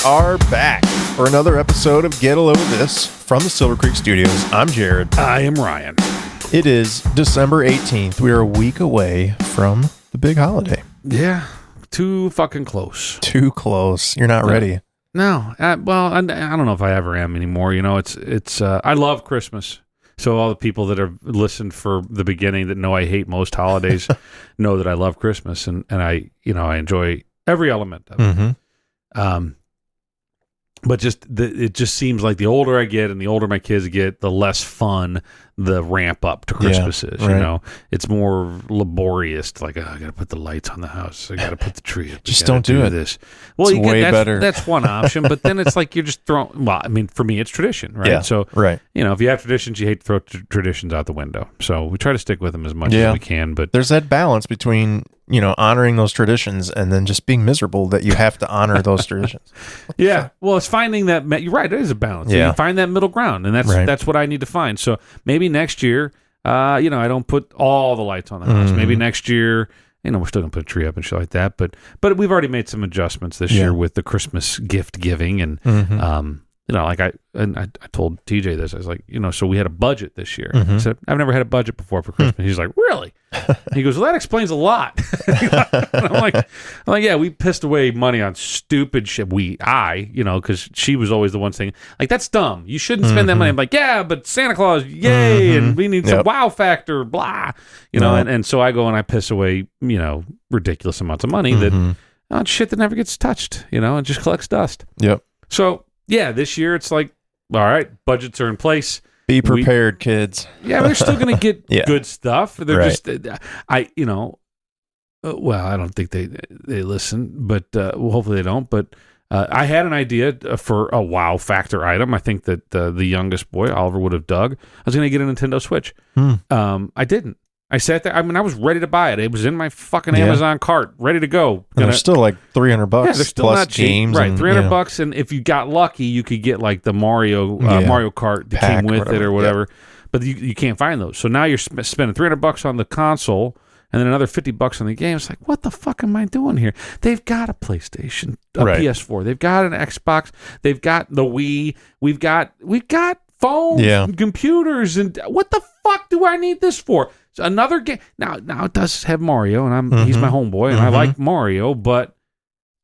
are back for another episode of Get a Load of This from the Silver Creek Studios. I'm Jared. I am Ryan. It is December 18th. We are a week away from the big holiday. Yeah, too fucking close. Too close. You're not ready. No, well, I don't know if I ever am anymore. You know, it's. I love Christmas. So all the people that have listened for the beginning that know I hate most holidays know that I love Christmas, and I enjoy every element of it. Mm-hmm. But it just seems like the older I get and the older my kids get, the less fun the ramp up to Christmas is. Right. You know, it's more laborious. Like, I got to put the lights on the house. I got to put the tree up. Just don't do it. This. Well, it's way better. That's one option. But then it's like you're just throwing. Well, I mean, for me, it's tradition, right? Yeah, so, right. You know, if you have traditions, you hate to throw traditions out the window. So we try to stick with them as much as we can. But there's that balance between, honoring those traditions and then just being miserable that you have to honor those traditions. Yeah. Well, it's finding that, you're right, it is a balance. Yeah. You find that middle ground, and that's what I need to find. So maybe next year, I don't put all the lights on the house. Mm-hmm. Maybe next year, we're still going to put a tree up and shit like that. But we've already made some adjustments this year with the Christmas gift giving. And, I told TJ this. I was like, so we had a budget this year. Mm-hmm. I said, I've never had a budget before for Christmas. He's like, really? He goes, well, that explains a lot. I'm like, yeah, we pissed away money on stupid shit. Because she was always the one saying, like, that's dumb. You shouldn't spend that money. I'm like, yeah, but Santa Claus, yay, and we need some wow factor, blah. And so I go and I piss away, ridiculous amounts of money on shit that never gets touched, and just collects dust. Yep. So, yeah, this year it's like, all right, budgets are in place. Be prepared, kids. Yeah, they're still going to get good stuff. They're right. just, I don't think they listen, but hopefully they don't. But I had an idea for a wow factor item. I think that the youngest boy, Oliver, would have dug. I was going to get a Nintendo Switch. I didn't. I sat there. I mean, I was ready to buy it. It was in my fucking Amazon cart, ready to go. And they're still like $300. Yeah, they're still plus not cheap. games, right? $300, and if you got lucky, you could get like the Mario Kart that came with it or whatever. Yeah. But you can't find those. So now you're spending $300 on the console and then another $50 on the game. It's like, what the fuck am I doing here? They've got a PlayStation, a PS4. They've got an Xbox. They've got the Wii. We've got phones, and computers, and what the fuck do I need this for? So another game. Now it does have Mario, and he's my homeboy, and I like Mario, but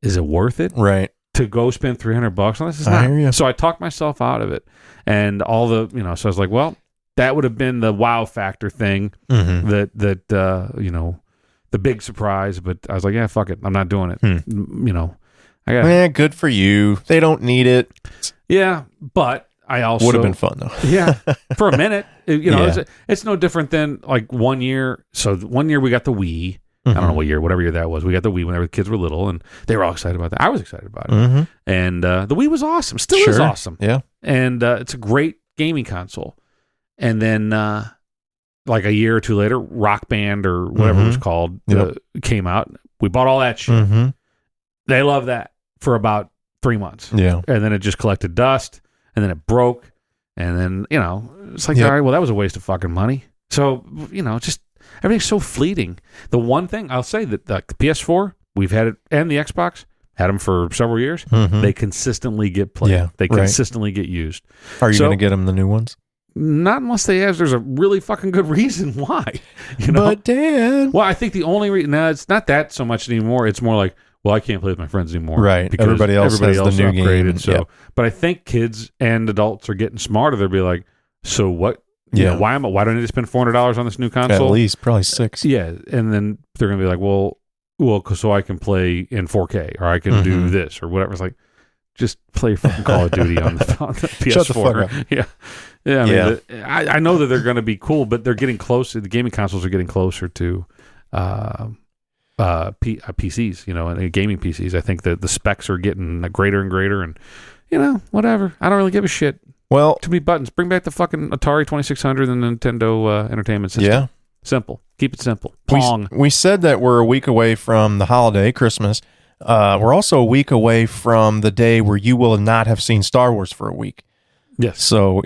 is it worth it? Right. To go spend $300 on this? It's I not. hear you. So I talked myself out of it, and all the so I was like, well, that would have been the wow factor thing, that the big surprise. But I was like, yeah, fuck it, I'm not doing it. I got good for you. They don't need it. Yeah, but I also would have been fun though. Yeah, for a minute. It's no different than like 1 year. So 1 year we got the Wii. I don't know what year, whatever year that was. We got the Wii whenever the kids were little, and they were all excited about that. I was excited about it, and the Wii was awesome. Still is awesome. Yeah, and it's a great gaming console. And then, like a year or two later, Rock Band or whatever it was called came out. We bought all that shit. They love that for about 3 months. Yeah, and then it just collected dust, and then it broke, and then it's like, all right, well, that was a waste of fucking money. So just everything's so fleeting. The one thing I'll say that the PS4, we've had it, and the Xbox had them for several years. They consistently get played. Yeah, they consistently get used. Are you going to get them the new ones? Not unless there's a really fucking good reason why. But Dad. Well, I think the only reason, it's not that so much anymore. It's more like, well, I can't play with my friends anymore. Right. Because everybody else has the new upgraded. game. So, but I think kids and adults are getting smarter. They'll be like, so what? Why don't I need to spend $400 on this new console? At least probably $600. Yeah, and then they're gonna be like, well, so I can play in 4K or I can do this or whatever. It's like, just play fucking Call of Duty on the PS4. Shut the fuck up. Yeah. I know that they're going to be cool, but they're getting closer. The gaming consoles are getting closer to PCs, and gaming PCs. I think that the specs are getting greater and greater, and whatever. I don't really give a shit. Well, too many buttons. Bring back the fucking Atari 2600 and the Nintendo Entertainment System. Yeah, simple. Keep it simple. Pong. We said that we're a week away from the holiday, Christmas. We're also a week away from the day where you will not have seen Star Wars for a week. Yes. So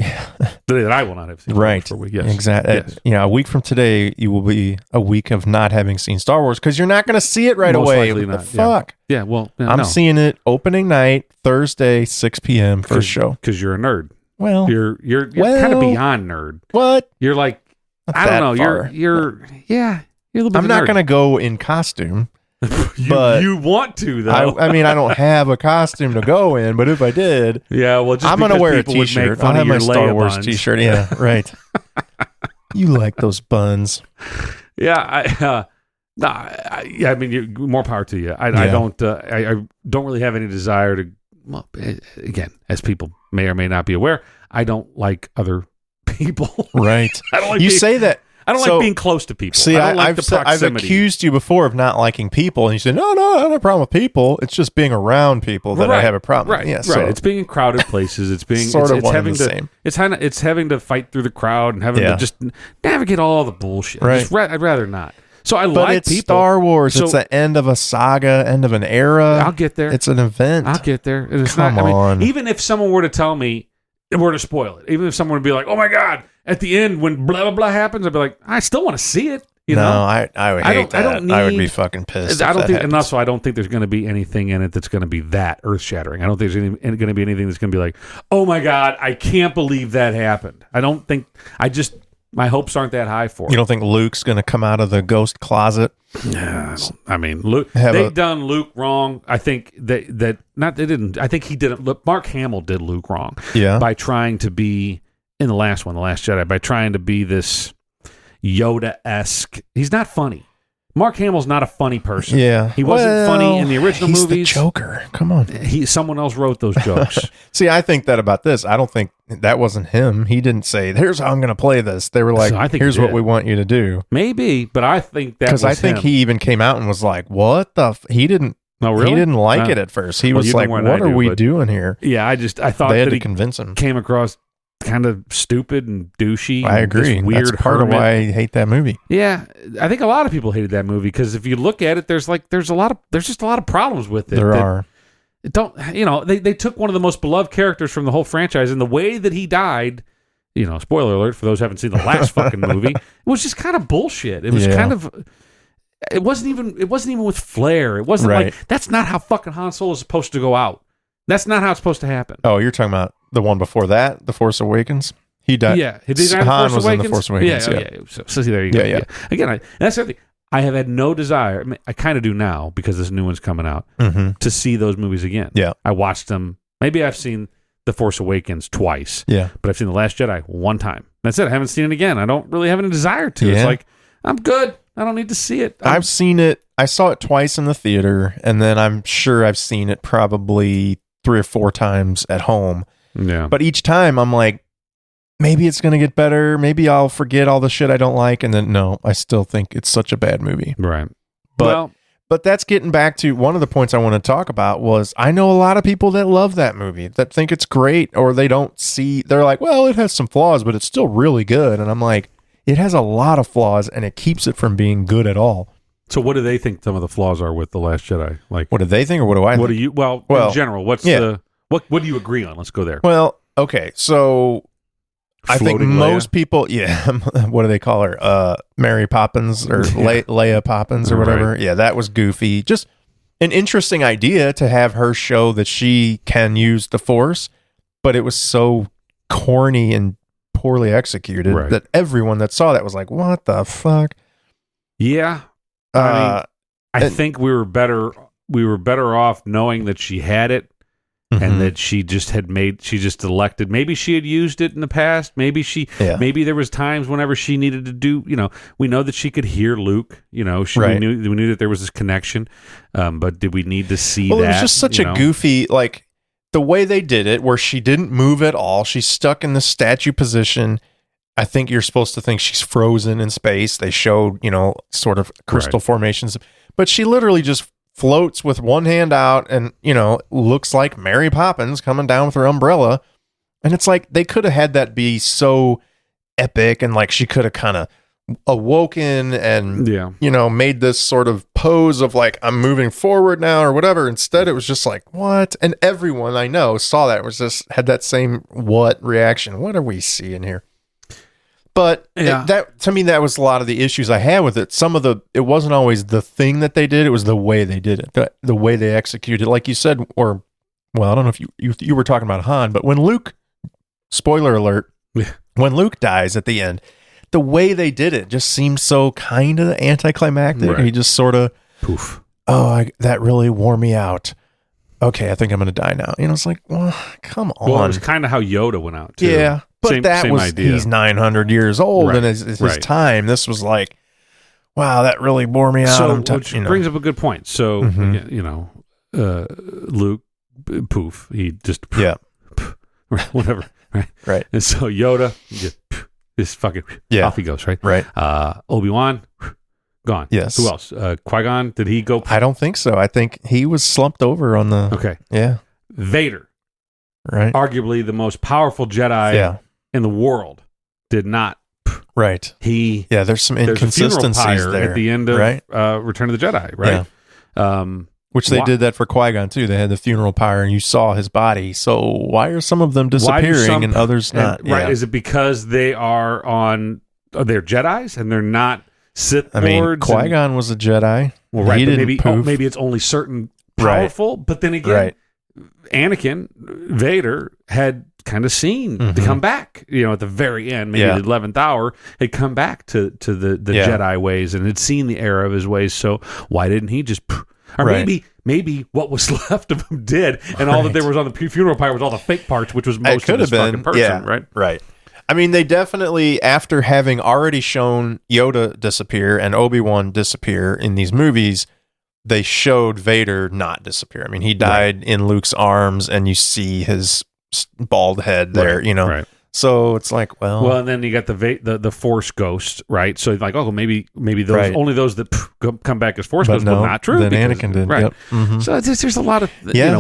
that I will not have seen. Right. For a week. Yes. Exactly. Yes. A week from today, you will be a week of not having seen Star Wars because you're not going to see it right Most away. likely What not. the fuck? Yeah. Well, I'm seeing it opening night, Thursday, 6 p.m. first show. Because you're a nerd. Well, you're kind of beyond nerd. What? You're like, I don't know. You're a little bit. I'm not going to go in costume. But you want to though. I mean, I don't have a costume to go in, but if I did, just I'm gonna wear a T-shirt. I'll have my Star Wars buns. T-shirt. Yeah, right. You like those buns? Yeah, I mean, more power to you. I don't really have any desire to. Well, again, as people may or may not be aware, I don't like other people. Right. I don't like you say that. I don't like being close to people. See, I don't like the I've proximity. accused you before of not liking people, and you said, no, I don't have a problem with people. It's just being around people that I have a problem with. Right. It's being in crowded places. It's being sort of it's one having and the to, same. It's having to fight through the crowd and having to just navigate all the bullshit. Right. I'd rather not. So but like it's people. Star Wars. So, it's the end of a saga, end of an era. I'll get there. It's an event. I'll get there. And it's Come not, on. I mean, even if someone were to tell me, were to spoil it, even if someone would be like, oh my God, at the end when blah, blah, blah happens, I'd be like, I still want to see it. You know? I would hate that. I would be fucking pissed. I don't think, and also I don't think there's going to be anything in it that's going to be that earth shattering. I don't think there's going to be anything that's going to be like, oh my God, I can't believe that happened. I don't think, my hopes aren't that high for it. You don't think Luke's going to come out of the ghost closet? Yeah, I mean, Luke. They've done Luke wrong. I think they didn't. I think he didn't. Look, Mark Hamill did Luke wrong. Yeah. By trying to be in the last one, The Last Jedi, by trying to be this Yoda-esque. He's not funny. Mark Hamill's not a funny person. Yeah. He wasn't funny in the original he's movies. The Joker. Come on. Someone else wrote those jokes. See, I think that about this. I don't think that wasn't him. He didn't say, here's how I'm going to play this. They were like, here's what we want you to do. Maybe, but I think that was because I think he even came out and was like, what the he didn't. No, really? He didn't like it at first. He was like, what are we doing here? Yeah, I thought they had that to convince him. Came across kind of stupid and douchey. I agree. Weird. That's part of why I hate that movie. Yeah, I think a lot of people hated that movie because if you look at it, there's just a lot of problems with it. There are. They took one of the most beloved characters from the whole franchise, and the way that he died. Spoiler alert for those who haven't seen the last fucking movie. It was just kind of bullshit. It was kind of. It wasn't even with flair. It wasn't like that's not how fucking Han Solo is supposed to go out. That's not how it's supposed to happen. Oh, you're talking about the one before that, The Force Awakens? He died. Yeah. Han was in The Force Awakens. Yeah. So see, there you go. Yeah. Again, that's the thing. I have had no desire. I kind of do now because this new one's coming out to see those movies again. Yeah. I watched them. Maybe I've seen The Force Awakens twice. Yeah. But I've seen The Last Jedi one time. That's it. I haven't seen it again. I don't really have any desire to. Yeah. It's like, I'm good. I don't need to see it. I've seen it. I saw it twice in the theater, and then I'm sure I've seen it probably 3 or 4 times at home. Yeah. But each time I'm like, maybe it's going to get better. Maybe I'll forget all the shit I don't like. And then, no, I still think it's such a bad movie. Right. But that's getting back to one of the points I want to talk about was I know a lot of people that love that movie, that think it's great, or they don't see, they're like, well, it has some flaws, but it's still really good. And I'm like, it has a lot of flaws, and it keeps it from being good at all. So what do they think some of the flaws are with The Last Jedi? Like, what do they think, or what do I think? What do you, well in general, what do you agree on? Let's go there. Well, okay, so I think most people, what do they call her? Mary Poppins or Leia Poppins or whatever. Right. Yeah, that was goofy. Just an interesting idea to have her show that she can use the Force, but it was so corny and poorly executed that everyone that saw that was like, what the fuck? Yeah. I think we were better off knowing that she had it and that she just elected. Maybe she had used it in the past. Maybe maybe there was times whenever she needed to do, we know that she could hear Luke, we knew that there was this connection. But did we need to see that? It was just such a goofy, like the way they did it where she didn't move at all. She's stuck in the statue position. I think you're supposed to think she's frozen in space. They showed, sort of crystal formations, but she literally just floats with one hand out and, looks like Mary Poppins coming down with her umbrella. And it's like, they could have had that be so epic and like she could have kind of awoken and made this sort of pose of like, I'm moving forward now or whatever. Instead it was just like, what? And everyone I know saw that, was just had that same what reaction. What are we seeing here? But that, to me, that was a lot of the issues I had with it. It wasn't always the thing that they did, it was the way they did it, the way they executed, like you said. Or, well, I don't know if you were talking about Han, but when Luke, spoiler alert, when Luke dies at the end, the way they did it just seemed so kind of anticlimactic. Right. He just sort of, poof. That really wore me out. Okay, I think I'm going to die now. It's like, well, come on. Well, it was kind of how Yoda went out, too. Yeah, but same idea. He's 900 years old, and his time. This was like, wow, that really bore me out. So, which brings up a good point. So, Luke, poof, he just, whatever, right? And so Yoda, just fucking, off he goes, right? Obi-Wan, gone. Yes. Who else? Qui-Gon, did he go? I don't think so. I think he was slumped over on the... Okay. Yeah. Vader, right? Arguably the most powerful Jedi in the world, did not. Right. There's some inconsistencies there. At the end of Return of the Jedi, right? Yeah. Which they did that for Qui-Gon too. They had the funeral pyre and you saw his body. So why are some of them disappearing and others not? Right. Is it because they're Jedis and they're not Sith Lords? Qui-Gon was a Jedi. Well, right. But maybe it's only certain powerful. Right. But then again, Anakin, Vader had kind of seen to come back, at the very end, maybe the 11th hour, had come back to the Jedi ways and had seen the error of his ways. So why didn't he just... Or maybe what was left of him did, and all that there was on the funeral pyre was all the fake parts, which was most of this fucking person, right? Right. I mean, they definitely, after having already shown Yoda disappear and Obi-Wan disappear in these movies, they showed Vader not disappear. I mean, he died in Luke's arms, and you see his bald head there, Right. So it's like, well, and then you got the Force ghost, right? So like, maybe those only those that come back as Force ghosts. Well, not true. Then Anakin did, right? Yep. Mm-hmm. So there's a lot of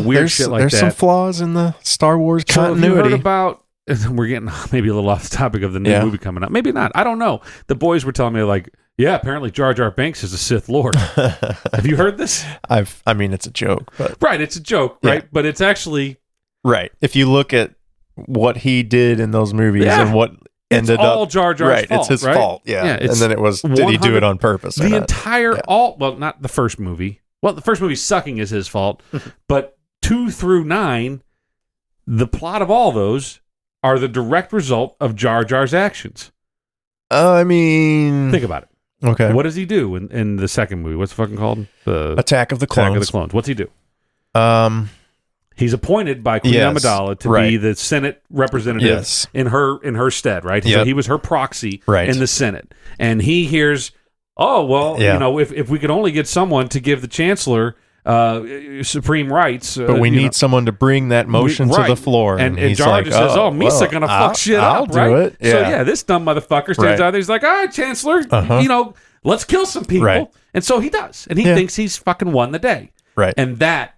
weird shit like that. There's some flaws in the Star Wars continuity. So have you heard about? We're getting maybe a little off the topic of the new movie coming up. Maybe not. I don't know. The boys were telling me like, apparently Jar Jar Binks is a Sith Lord. Have you heard this? I mean, it's a joke, but it's a joke, right? But it's actually right. If you look at what he did in those movies and what ended all Jar Jar's fault, it's his fault. And then it was, did he do it on purpose? The entire not the first movie. Well, the first movie sucking is his fault, but 2 through 9, the plot of all those are the direct result of Jar Jar's actions. I mean, think about it. Okay, what does he do in the second movie? What's it fucking called? The Attack of the Clones. Attack of the Clones. What's he do? He's appointed by Queen Amidala to be the Senate representative in her stead, right? So he was her proxy in the Senate. And he hears, if we could only get someone to give the Chancellor supreme rights. But we need someone to bring that motion to the floor. And Jar just says, Misa going to fuck shit up, right? I'll do it. Yeah. So, this dumb motherfucker stands out there. He's like, all right, Chancellor, let's kill some people. Right. And so he does. And he thinks he's fucking won the day. Right. And that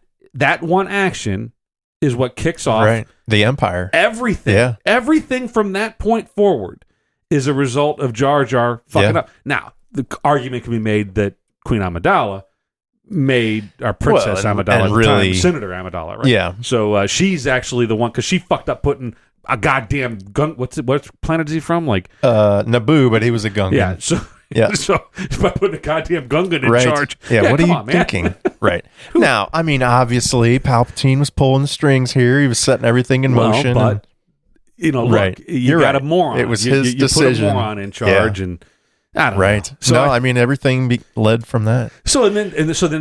one action is what kicks off the Empire. Everything. Yeah. Everything from that point forward is a result of Jar Jar fucking up. Now, the argument can be made that Queen Amidala made our Princess Amidala at the time, Senator Amidala, right? Yeah. So she's actually the one, because she fucked up putting a goddamn gun. What planet is he from? Like Naboo, but he was a Gungan. Yeah. So by putting a goddamn Gungan in charge. Yeah, what are you thinking? Right. Now, I mean, obviously, Palpatine was pulling the strings here. He was setting everything in motion. But, look, you got a moron. It was his decision. You put a moron in charge, and I don't know. So I mean, everything led from that. So then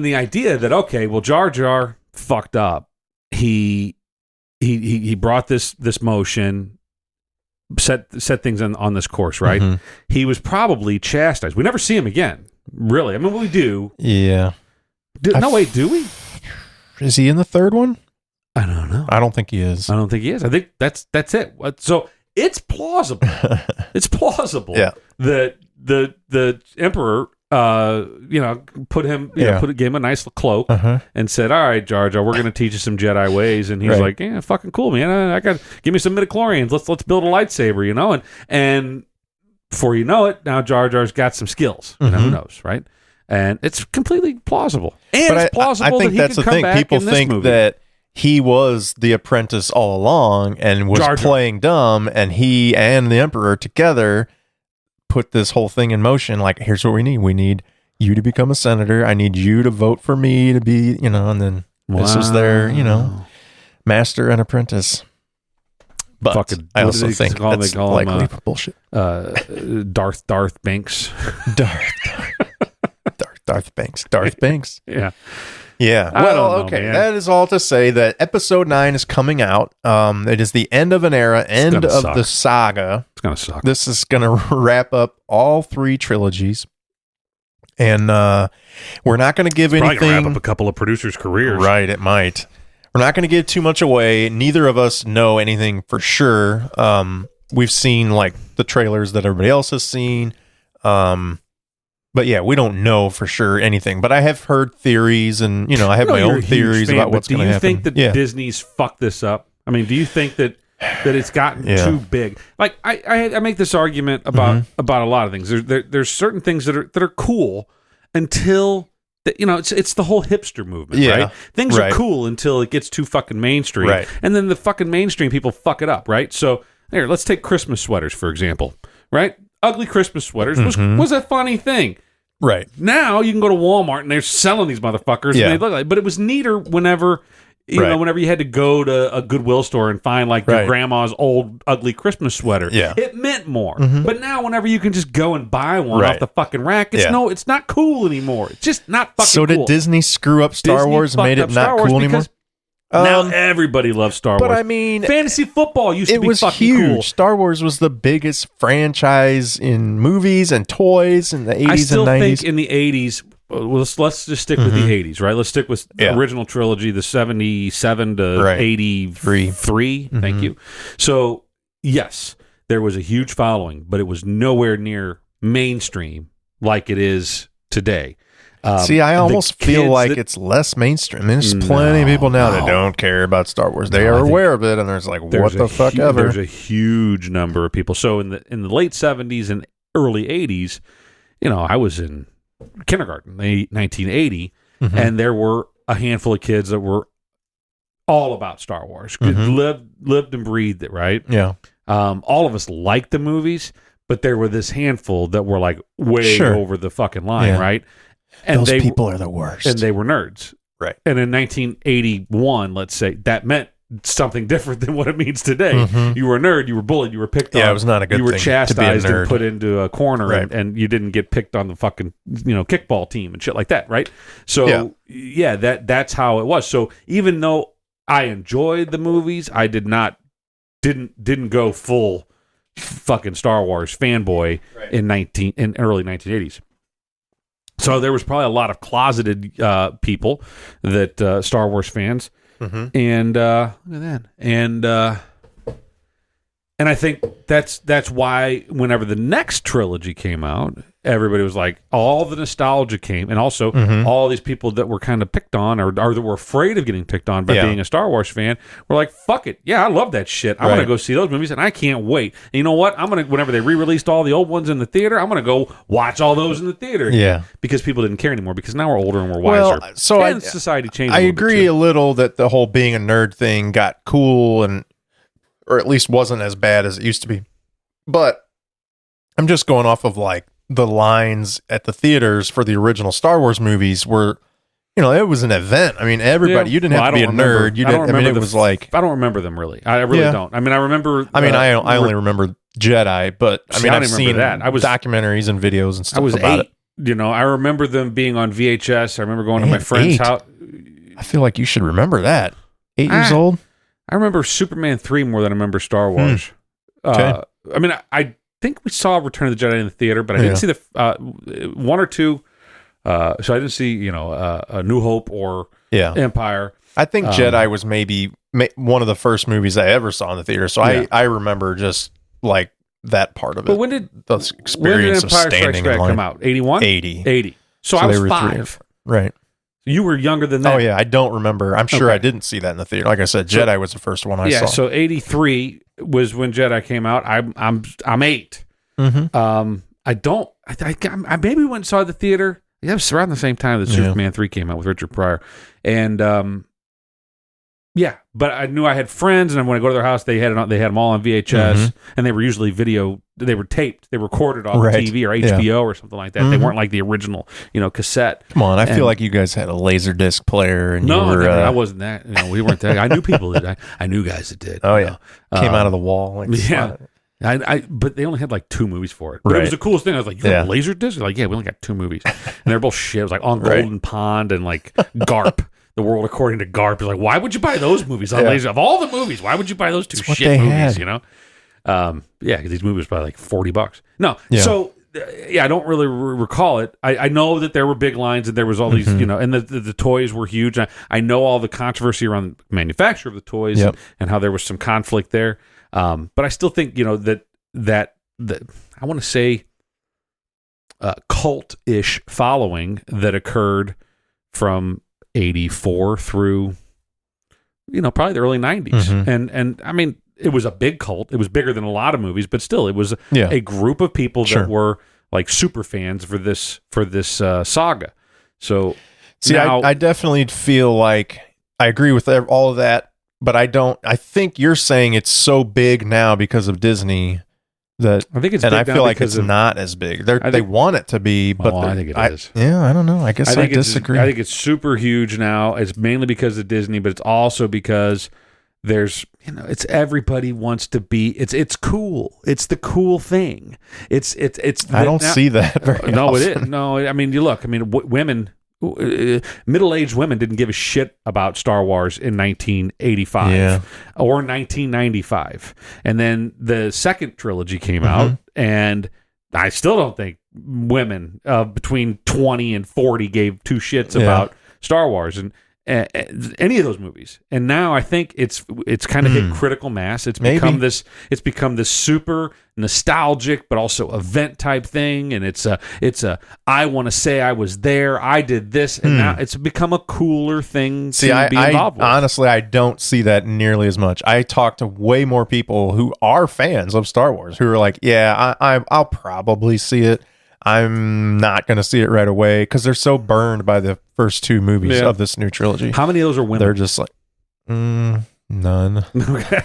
the idea that, Jar Jar fucked up. He brought this motion, set things on this course, right? Mm-hmm. He was probably chastised. We never see him again, really. I mean, we do. Yeah. Do we? Is he in the third one? I don't know. I don't think he is. I think that's it. So it's plausible. Yeah. That the Emperor, put him, gave him a nice cloak and said, "All right, Jar Jar, we're going to teach you some Jedi ways." And he's like, "Yeah, fucking cool, man. I got give me some midichlorians. Let's build a lightsaber, and before you know it, now Jar Jar's got some skills. You know, who knows, right? And it's completely plausible. And it's plausible I think that he that's could the come thing. back People in this think movie. that he was the apprentice all along and was Jar Jar. playing dumb, and he and the Emperor together put this whole thing in motion. Like, here's what we need. We need you to become a senator. I need you to vote for me to be, you know, and then this was their, you know, master and apprentice. But Fucking, I also think that's likely bullshit. Darth Banks. Darth Banks. Yeah. Yeah. I Well, don't know, okay. man. That is all to say that episode 9 is coming out. It is the end of an era, end of the saga. It's going to suck. This is going to wrap up all 3 trilogies. And we're not going to give anything. Probably gonna wrap up a couple of producers' careers. Right, it might. We're not going to give too much away. Neither of us know anything for sure. We've seen like the trailers that everybody else has seen. But yeah, we don't know for sure anything. But I have heard theories, and I have my own theories about what's going to happen. Do you think that Disney's fucked this up? I mean, do you think that it's gotten too big? Like I make this argument about a lot of things. There's certain things that are cool until it's the whole hipster movement, right? Things are cool until it gets too fucking mainstream, right? And then the fucking mainstream people fuck it up, right? So here, let's take Christmas sweaters for example, right? Ugly Christmas sweaters was a funny thing. Right. Now you can go to Walmart and they're selling these motherfuckers and they look like, but it was neater whenever whenever you had to go to a Goodwill store and find like your grandma's old ugly Christmas sweater. Yeah. It meant more. But now whenever you can just go and buy one off the fucking rack, it's not cool anymore. It's just not fucking cool. So did Disney screw up Star Wars and made it not cool anymore? Now everybody loves Star Wars. But I mean, fantasy football used to be fucking huge. cool. Star Wars was the biggest franchise in movies and toys in the 80s and 90s. I still think in the 80s, let's just stick with the 80s, right? Let's stick with the original trilogy, the 77 to 83. Thank you. So, yes, there was a huge following, but it was nowhere near mainstream like it is today. See, I almost feel like it's less mainstream. There's plenty of people now that don't care about Star Wars. They are aware of it, and there's like, what the fuck ever. There's a huge number of people. So in the late 70s and early 80s, I was in kindergarten, 1980, and there were a handful of kids that were all about Star Wars. Lived and breathed it, right? Yeah. All of us liked the movies, but there were this handful that were like way over the fucking line, right? And those people are the worst. And they were nerds. Right. And in 1981, let's say, that meant something different than what it means today. You were a nerd, you were bullied, you were picked on. Yeah, it was not a good thing. You were chastised to be a nerd. and put into a corner, and you didn't get picked on the fucking kickball team and shit like that, right? So, that's how it was. So even though I enjoyed the movies, I didn't go full fucking Star Wars fanboy in early 1980s. So there was probably a lot of closeted people that Star Wars fans, and look at that, and I think that's why whenever the next trilogy came out, everybody was like, all the nostalgia came, and also all these people that were kind of picked on or that were afraid of getting picked on by being a Star Wars fan were like, fuck it, I love that shit. I'm gonna go see those movies, and I can't wait. And you know what? I'm gonna, whenever they re-released all the old ones in the theater, I'm gonna go watch all those in the theater. Yeah, because people didn't care anymore, because now we're older and we're wiser. Well, so and society changed. I agree a little that the whole being a nerd thing got cool, or at least wasn't as bad as it used to be. But I'm just going off of like the lines at the theaters for the original Star Wars movies were, it was an event. I mean, everybody, you didn't have to be a nerd. You didn't. I mean, it was like, I don't remember them really. I really don't. I mean, I remember. I only remember Jedi, but I've seen that. Documentaries and videos and stuff. I was about 8. I remember them being on VHS. I remember going to my friend's house. I feel like you should remember that. 8 years old. I remember Superman 3 more than I remember Star Wars. Okay. I mean, I think we saw Return of the Jedi in the theater, but I didn't see the 1 or 2. So I didn't see, A New Hope or Empire. I think Jedi was maybe one of the first movies I ever saw in the theater. So I remember just like that part of it. But when did the experience of standing in line come out? 81? 80. So I was 5. Right. You were younger than that. Oh yeah, I don't remember. I'm sure I didn't see that in the theater. Like I said, Jedi was the first one I saw. Yeah, so 83 was when Jedi came out. I'm 8. I maybe went and saw it at the theater. Yeah, it was around the same time that Superman 3 came out with Richard Pryor. And yeah, but I knew I had friends, and when I go to their house, they had them all on VHS, and they were usually they were taped, they recorded on TV or HBO or something like that. They weren't like the original, cassette. Come on, I feel like you guys had a Laserdisc player, and I wasn't that. We weren't that. I knew people that I knew guys that did. Oh yeah, came out of the wall. Like, yeah. But they only had like 2 movies for it. But it was the coolest thing. I was like, you have a Laserdisc? They're like, yeah, we only got 2 movies. And they're both shit. It was like On Golden Pond and like Garp. The World According to Garp is like, why would you buy those movies on Laser? Of all the movies, why would you buy those 2 shit movies? Because these movies were probably like $40. No, so I don't really recall it. I know that there were big lines and there was all these, and the toys were huge. I know all the controversy around the manufacture of the toys and how there was some conflict there. But I still think that I want to say cult-ish following that occurred from 84 through probably the early 90s. And I mean, it was a big cult. It was bigger than a lot of movies, but still it was a group of people that were like super fans for this saga. So see, now, I definitely feel like I agree with all of that, but I think you're saying it's so big now because of Disney that I think it's and big I feel like it's not as big. They want it to be, but I think it is. Yeah, I don't know. I guess I disagree. I think it's super huge now. It's mainly because of Disney, but it's also because there's it's everybody wants to be. It's cool. It's the cool thing. It's. I don't see that very no, often. It is. No, I mean, you look. I mean, women. Middle-aged women didn't give a shit about Star Wars in 1985 or 1995, and then the second trilogy came out, and I still don't think women between 20 and 40 gave 2 shits about Star Wars and any of those movies. And now I think it's kind of hit critical mass. It's become this super nostalgic but also event type thing, and it's a I want to say I was there, I did this, and now it's become a cooler thing to be involved with. Honestly, I don't see that nearly as much. I talk to way more people who are fans of Star Wars who are like, I'll probably see it. I'm not going to see it right away because they're so burned by the first 2 movies of this new trilogy. How many of those are women? They're just like, none. Okay.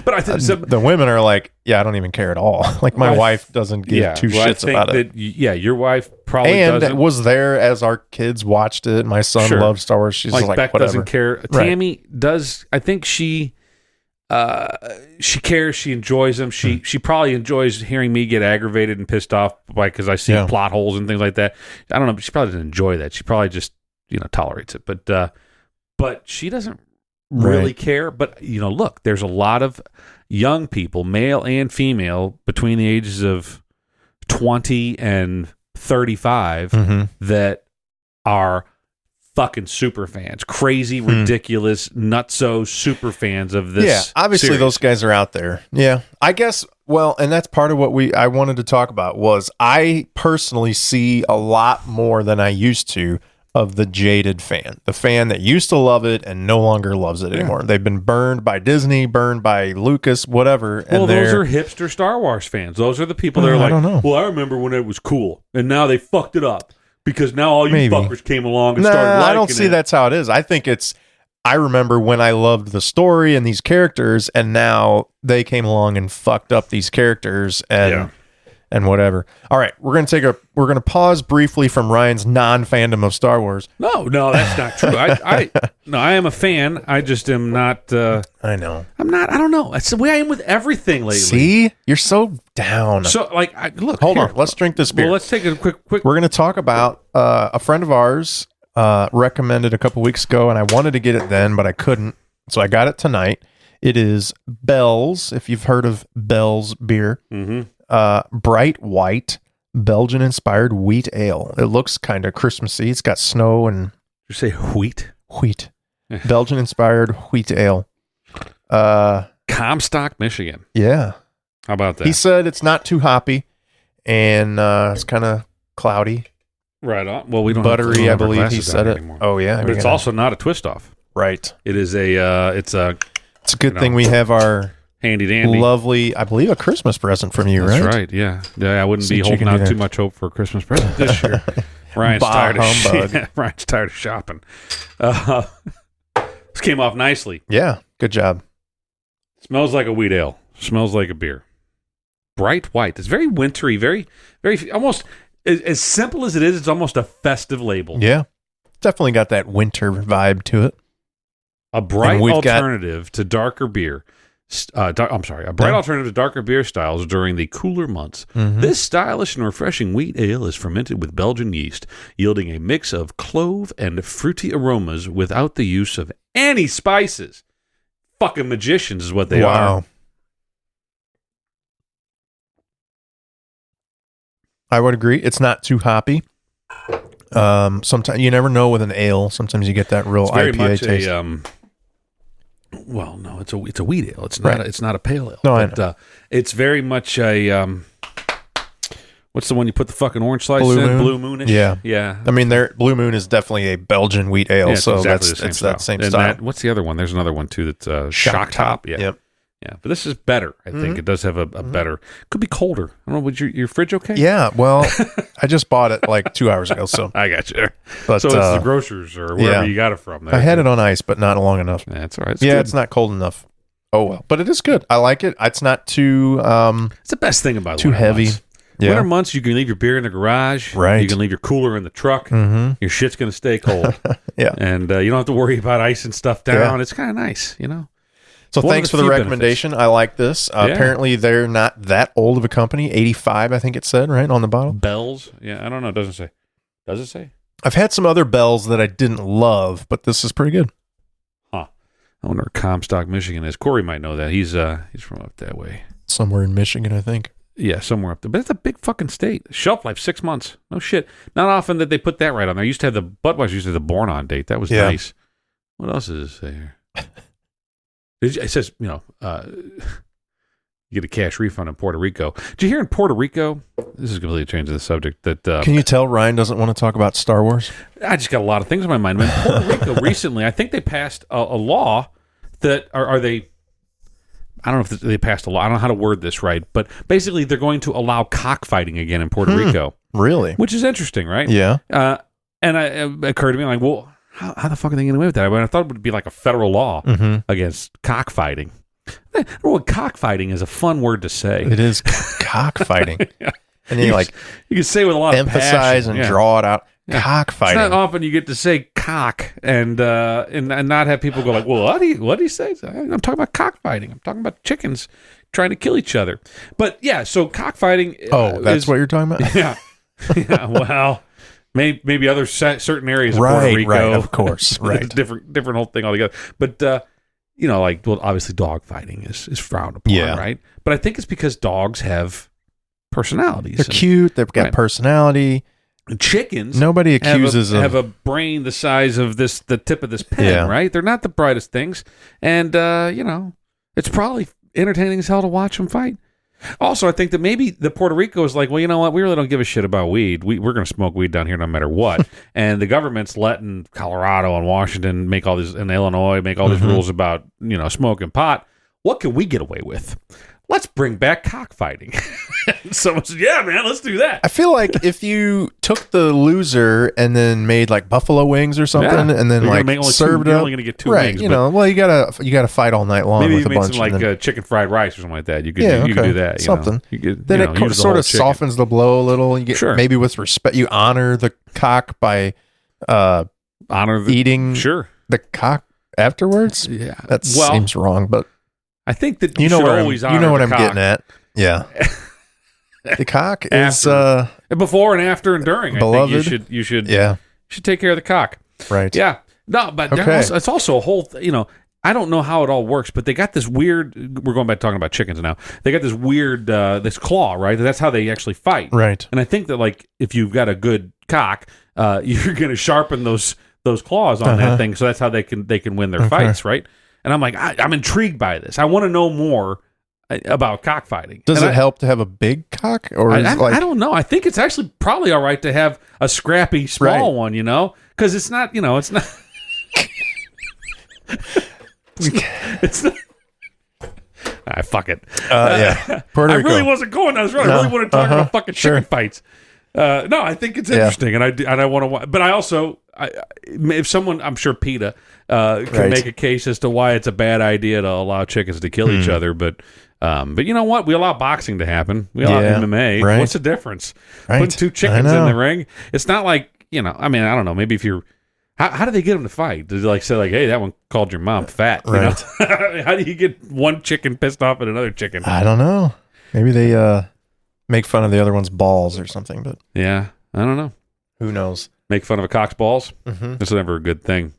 But I think the women are like, I don't even care at all. Like my wife doesn't give 2 shits about it. Your wife probably doesn't. And was there as our kids watched it. My son loves Star Wars. She's like Beck whatever. Doesn't care. Tammy does. I think she cares. She enjoys them. She probably enjoys hearing me get aggravated and pissed off because I see plot holes and things like that. I don't know. She probably doesn't enjoy that. She probably just tolerates it. But she doesn't really care. But look, there's a lot of young people, male and female, between the ages of 20 and 35 that are fucking super fans, crazy, ridiculous, nutso super fans of this. Yeah, obviously series. Those guys are out there. Yeah, I guess. Well, and that's part of what I wanted to talk about was I personally see a lot more than I used to of the jaded fan, the fan that used to love it and no longer loves it anymore. They've been burned by Disney, burned by Lucas, whatever. Well, those are hipster Star Wars fans. Those are the people that are like, well, I remember when it was cool, and now they fucked it up. Because now all you fuckers came along and started liking it. I don't see that's how it is. I think I remember when I loved the story and these characters, and now they came along and fucked up these characters and whatever. All right, we're gonna pause briefly from Ryan's non-fandom of Star Wars. No, that's not true. I am a fan. I just am not. I know. I'm not. I don't know. That's the way I am with everything lately. See, you're so down. So, look. Hold on. Let's drink this beer. Well, let's take a quick. We're gonna talk about a friend of ours recommended a couple weeks ago, and I wanted to get it then, but I couldn't, so I got it tonight. It is Bell's. If you've heard of Bell's beer. Bright white Belgian-inspired wheat ale. It looks kind of Christmassy. It's got snow and... Did you say wheat? Wheat. Belgian-inspired wheat ale. Comstock, Michigan. Yeah. How about that? He said it's not too hoppy, and it's kind of cloudy. Right on. Well, we don't buttery, have I believe he said it. Anymore. Oh, yeah. But it's also not a twist-off. Right. It is it's a good thing we have our... Handy dandy. Lovely, I believe a Christmas present from you, right? That's right, yeah. I wouldn't be holding out too much hope for a Christmas present this year. Ryan's tired of shopping. This came off nicely. Yeah, good job. Smells like a wheat ale. Smells like a beer. Bright white. It's very wintry, very, very, almost, as simple as it is, it's almost a festive label. Yeah. Definitely got that winter vibe to it. A bright alternative to darker beer. A bright alternative to darker beer styles during the cooler months. Mm-hmm. This stylish and refreshing wheat ale is fermented with Belgian yeast, yielding a mix of clove and fruity aromas without the use of any spices. Fucking magicians is what they are. I would agree. It's not too hoppy. Sometimes you never know with an ale. Sometimes you get that real IPA taste. Well, no, it's a wheat ale. It's not. It's not a pale ale. No, I know. It's very much a. What's the one you put the fucking orange slice in? Blue Moonish. Yeah. I mean, Blue Moon is definitely a Belgian wheat ale, so exactly it's that same style. What's the other one? There's another one too that's Shock Top. Yeah. Yep. Yeah, but this is better. I think it does have a better. Could be colder. I don't know. Was your fridge okay? Yeah. Well, I just bought it like 2 hours ago, so I got you. But, so it's the grocers or wherever you got it from. I had it on ice, but not long enough. Yeah, that's all right. It's not cold enough. Oh well, but it is good. I like it. It's not too. It's the best thing about too heavy. Months. Yeah. Winter months, you can leave your beer in the garage. Right. You can leave your cooler in the truck. Mm-hmm. Your shit's going to stay cold. Yeah. And you don't have to worry about icing stuff down. Yeah. It's kind of nice, you know. So thanks for the recommendation. Benefits. I like this. Apparently, they're not that old of a company. 85, I think it said, right, on the bottle. Bells? Yeah, I don't know. It doesn't say. Does it say? I've had some other Bells that I didn't love, but this is pretty good. Huh. I wonder where Comstock, Michigan is. Corey might know that. He's from up that way. Somewhere in Michigan, I think. Yeah, somewhere up there. But it's a big fucking state. Shelf life, 6 months. No shit. Not often that they put that right on there. I used to have Budweiser used to have the born on date. That was nice. What else does it say here? It says, you get a cash refund in Puerto Rico. Did you hear in Puerto Rico? This is completely changing the subject. That can you tell Ryan doesn't want to talk about Star Wars? I just got a lot of things in my mind. In Puerto Rico recently, I think they passed a law that are they. I don't know if they passed a law. I don't know how to word this right, but basically they're going to allow cockfighting again in Puerto Rico. Really? Which is interesting, right? Yeah. And it occurred to me like, well. How the fuck are they getting away with that? I mean, I thought it would be like a federal law against cockfighting. Well, cockfighting is a fun word to say. It is cockfighting. Yeah. And you can say with a lot of emphasize and draw it out. Yeah. Cockfighting. It's not often you get to say cock and not have people go like, well, what do you say? I'm talking about cockfighting. I'm talking about chickens trying to kill each other. But yeah, so cockfighting. That's what you're talking about? Yeah. Yeah. Well. Maybe other certain areas of Puerto Rico, right, of course, right, different whole thing altogether. But obviously, dog fighting is frowned upon, right? But I think it's because dogs have personalities. They're cute. They've got personality. Chickens, nobody accuses them have a brain the size of the tip of this pen, right? They're not the brightest things, and it's probably entertaining as hell to watch them fight. Also, I think that maybe the Puerto Rico is like, well, you know what? We really don't give a shit about weed. We're going to smoke weed down here no matter what. And the government's letting Colorado and Washington make all these, and Illinois make all these rules about, smoking pot. What can we get away with? Let's bring back cockfighting. Someone said, yeah, man, let's do that. I feel like if you took the loser and then made like buffalo wings or something and then served it, you're only going to get two wings. You gotta fight all night long maybe with a you made bunch. Some like chicken fried rice or something like that. You could do that. Something. Then it sort of softens the blow a little. You get maybe with respect. You honor the cock by eating the cock afterwards. Yeah, that seems wrong, but I think that you should always honor what I'm cock. getting at. Yeah. The cock is before and after and during. Beloved. I think you should take care of the cock. Right. Yeah. No, but it's also a whole I don't know how it all works, but they got this weird, we're going back talking about chickens now. They got this weird this claw, right? That's how they actually fight. Right. And I think that like if you've got a good cock, you're going to sharpen those claws on that thing, so that's how they can win their fights, right? And I'm like, I'm intrigued by this. I want to know more about cockfighting. Does it help to have a big cock? Or I don't know. I think it's actually probably all right to have a scrappy small one, because it's not, it's not. It's not. fuck it. Puerto Rico. I really wasn't going down this road. I really want to talk about fucking chicken fights. No, I think it's interesting, and I want to. But I also, if someone, I'm sure PETA can make a case as to why it's a bad idea to allow chickens to kill each other. But you know what? We allow boxing to happen. We allow MMA. Right. What's the difference? Putting two chickens in the ring. It's not like, you know. I mean, I don't know. Maybe if you're, how do they get them to fight? Did they say hey, that one called your mom fat? Right. You know? How do you get one chicken pissed off at another chicken? I don't know. Maybe they make fun of the other one's balls or something, but yeah, I don't know. Who knows? Make fun of a cock's balls? Mm-hmm. That's never a good thing.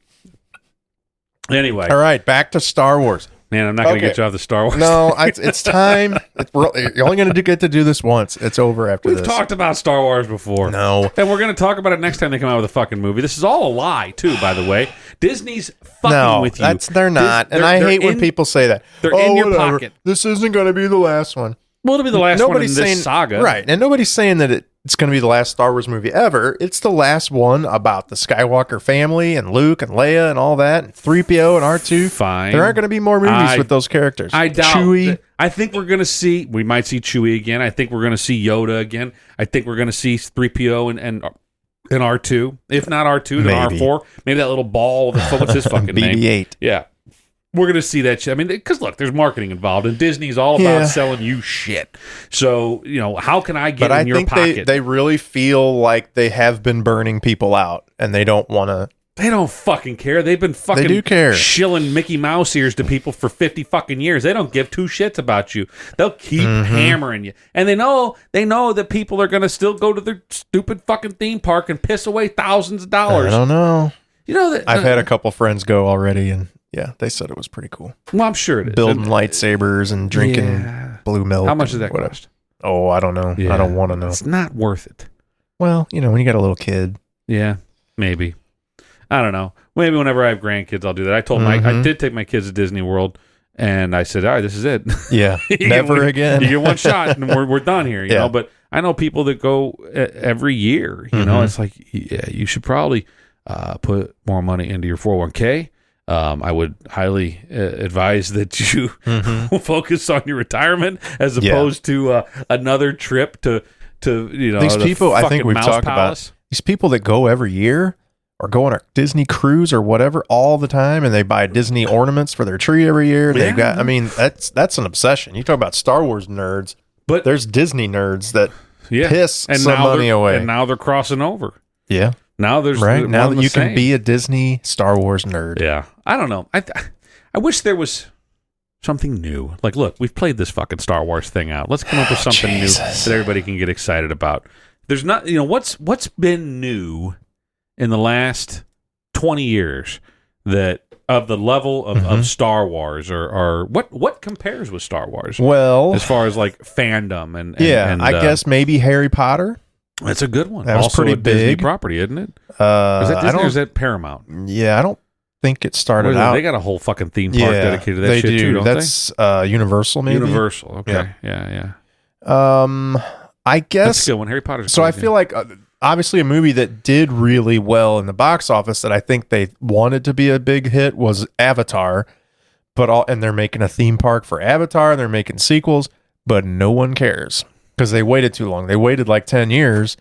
Anyway. All right, back to Star Wars. Man, I'm not going to get you off the Star Wars. No, it's time. You're only going to get to do this once. It's over after We've talked about Star Wars before. No. And we're going to talk about it next time they come out with a fucking movie. This is all a lie, too, by the way. Disney's fucking with you. They're not. And I hate when people say that. They're in your pocket. This isn't going to be the last one. Well, it'll be the last one in this saga. Right. And nobody's saying that it's going to be the last Star Wars movie ever. It's the last one about the Skywalker family and Luke and Leia and all that, and 3PO and R2. Fine. There aren't going to be more movies with those characters. I doubt. Chewie. I think we're going to see, we might see Chewie again. I think we're going to see Yoda again. I think we're going to see 3PO and R2. If not R2, then R4. Maybe that little ball. What's his fucking name? BB-8. Yeah. We're going to see that shit. I mean, because look, there's marketing involved, and Disney's all about selling you shit. So, you know, how can I get in your pocket? I think they really feel like they have been burning people out, and they don't want to. They don't fucking care. They've been fucking they do care. Shilling Mickey Mouse ears to people for 50 fucking years. They don't give two shits about you. They'll keep hammering you. And they know that people are going to still go to their stupid fucking theme park and piss away thousands of dollars. I don't know. You know that I've had a couple friends go already, and yeah, they said it was pretty cool. Well, I'm sure it is. Building lightsabers and drinking blue milk. How much does that cost? Oh, I don't know. Yeah. I don't want to know. It's not worth it. Well, you know, when you got a little kid. Yeah, maybe. I don't know. Maybe whenever I have grandkids, I'll do that. I told Mike, I did take my kids to Disney World, and I said, all right, this is it. Yeah, never again. You get one shot, and we're done here, you know? But I know people that go every year, you know? It's like, yeah, you should probably put more money into your 401k. I would highly advise that you focus on your retirement as opposed to another trip to you know, these people. I think we've talked about these people that go every year or go on a Disney cruise or whatever all the time, and they buy Disney ornaments for their tree every year. They've got. I mean, that's an obsession. You talk about Star Wars nerds, but there's Disney nerds that piss some money away, and now they're crossing over. Yeah. Now there's now that you can be a Disney Star Wars nerd. Yeah, I don't know. I wish there was something new. Like, look, we've played this fucking Star Wars thing out. Let's come up with something new that everybody can get excited about. There's not, you know, what's been new in the last 20 years that of the level of Star Wars or what compares with Star Wars? Well, as far as like fandom and I guess maybe Harry Potter. That's a good one. That was also pretty a big Disney property, isn't it? Is that Disney or is that Paramount? Yeah, I don't think it started out. They got a whole fucking theme park dedicated to that shit too, don't That's Universal, maybe. Universal. Okay. Yeah. I guess that's a good one. Harry Potter's so I feel like obviously a movie that did really well in the box office that I think they wanted to be a big hit was Avatar, and they're making a theme park for Avatar and they're making sequels, but no one cares. Because they waited too long. They waited like 10 years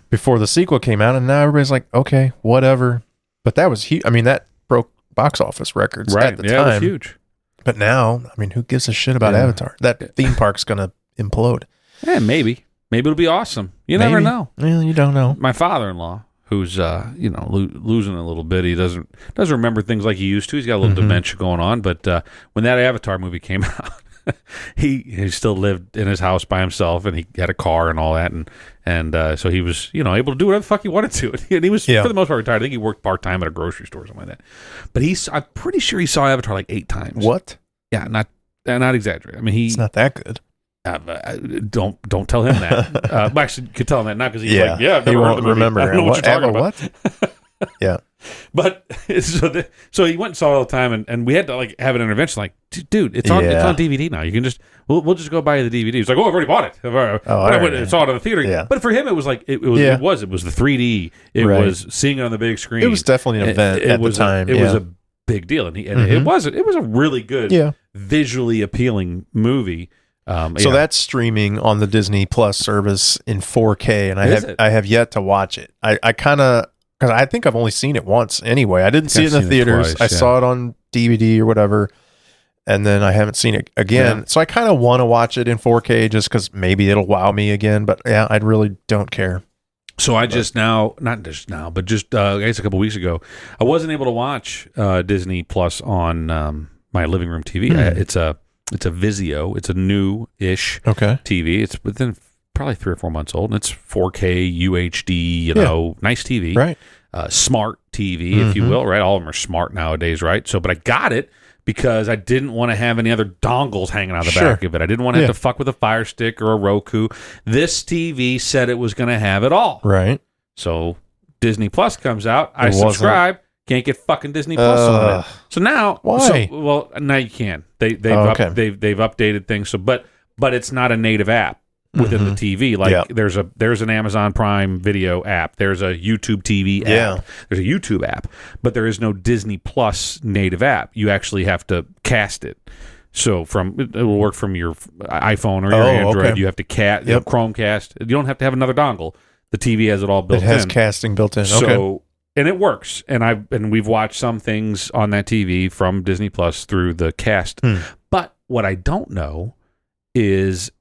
before the sequel came out, and now everybody's like, okay, whatever. But that was huge. I mean, that broke box office records at the time. It was huge. But now, I mean, who gives a shit about Avatar? That theme park's going to implode. Yeah, maybe. Maybe it'll be awesome. You never know. Well, you don't know. My father-in-law, who's losing a little bit, he doesn't remember things like he used to. He's got a little dementia going on. But when that Avatar movie came out, he still lived in his house by himself, and he had a car and all that, and so he was able to do whatever the fuck he wanted to. And he was for the most part retired. I think he worked part-time at a grocery store or something like that. But I'm pretty sure he saw Avatar like 8 times. What? Yeah, not exaggerating. I mean, it's not that good. Don't tell him that. Actually, you could tell him that now because he's like, I've never heard the movie. Remember. I don't know what you're talking about. What? Yeah. But so he went and saw it all the time, and we had to like have an intervention. Like, dude, it's on DVD now. You can just we'll just go buy the DVD. He's like, I've already bought it. I went and saw it in the theater. Yeah. But for him, it was like it was the 3D. It was seeing it on the big screen. It was definitely an event at the time. It was a big deal, and it was a really good, visually appealing movie. So that's streaming on the Disney Plus service in 4K, and I have yet to watch it. I kind of, because I think I've only seen it once anyway. I didn't see it in the theaters. I saw it on DVD or whatever, and then I haven't seen it again. Yeah. So I kind of want to watch it in 4K just because maybe it'll wow me again. But yeah, I really don't care. So I just now, not just now, but just I guess a couple weeks ago, I wasn't able to watch Disney Plus on my living room TV. It's a Vizio. It's a new-ish TV. It's within probably 3 or 4 months old, and it's 4K UHD. Nice TV, right? Smart TV, if you will, right? All of them are smart nowadays, right? So, but I got it because I didn't want to have any other dongles hanging out the back of it. I didn't want to have to fuck with a Fire Stick or a Roku. This TV said it was going to have it all, right? So Disney Plus comes out. I subscribe. Can't get fucking Disney Plus on it. So now, why? Now you can. They've updated things. So, but it's not a native app within the TV. Like there's an Amazon Prime Video app. There's a YouTube TV app. Yeah. There's a YouTube app, but there is no Disney Plus native app. You actually have to cast it. So it will work from your iPhone or your Android. Okay. You have to Chromecast. You don't have to have another dongle. The TV has it all built in. It has casting built in. So. And it works, and we've watched some things on that TV from Disney Plus through the cast. But what I don't know is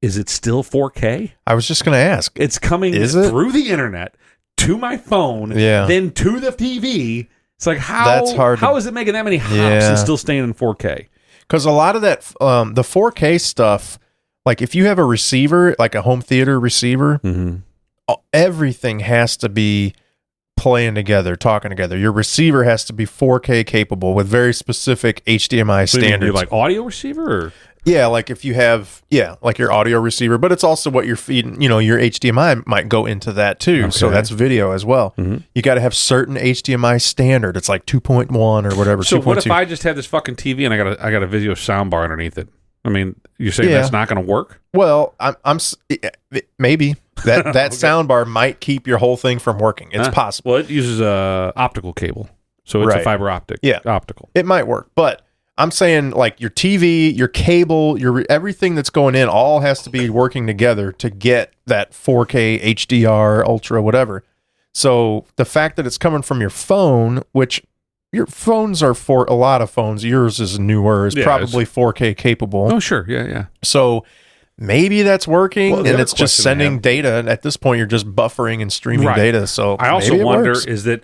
it still 4K? I was just going to ask. It's coming through the internet to my phone, then to the TV. It's like how is it making that many hops and still staying in 4K? Because a lot of that, the 4K stuff, like if you have a receiver, like a home theater receiver, everything has to be playing together, talking together. Your receiver has to be 4K capable with very specific HDMI standards. Like audio receiver? Or? Yeah, like if you have, like your audio receiver, but it's also what you're feeding, your HDMI might go into that too. Okay. So that's video as well. You got to have certain HDMI standard. It's like 2.1 or whatever. So what if I just had this fucking TV and I got a Vizio soundbar underneath it? I mean, you're saying that's not going to work? Well, I'm maybe that soundbar might keep your whole thing from working. It's possible. Well, it uses a optical cable, so it's a fiber optic. Yeah, optical. It might work, but I'm saying like your TV, your cable, everything that's going in, all has to be working together to get that 4K HDR, ultra, whatever. So the fact that it's coming from your phone, which your phones are, for a lot of phones, yours is newer, is probably 4K capable. Oh, sure. Yeah. So maybe that's working, and it's just sending data. And at this point, you're just buffering and streaming data. So I also wonder, is that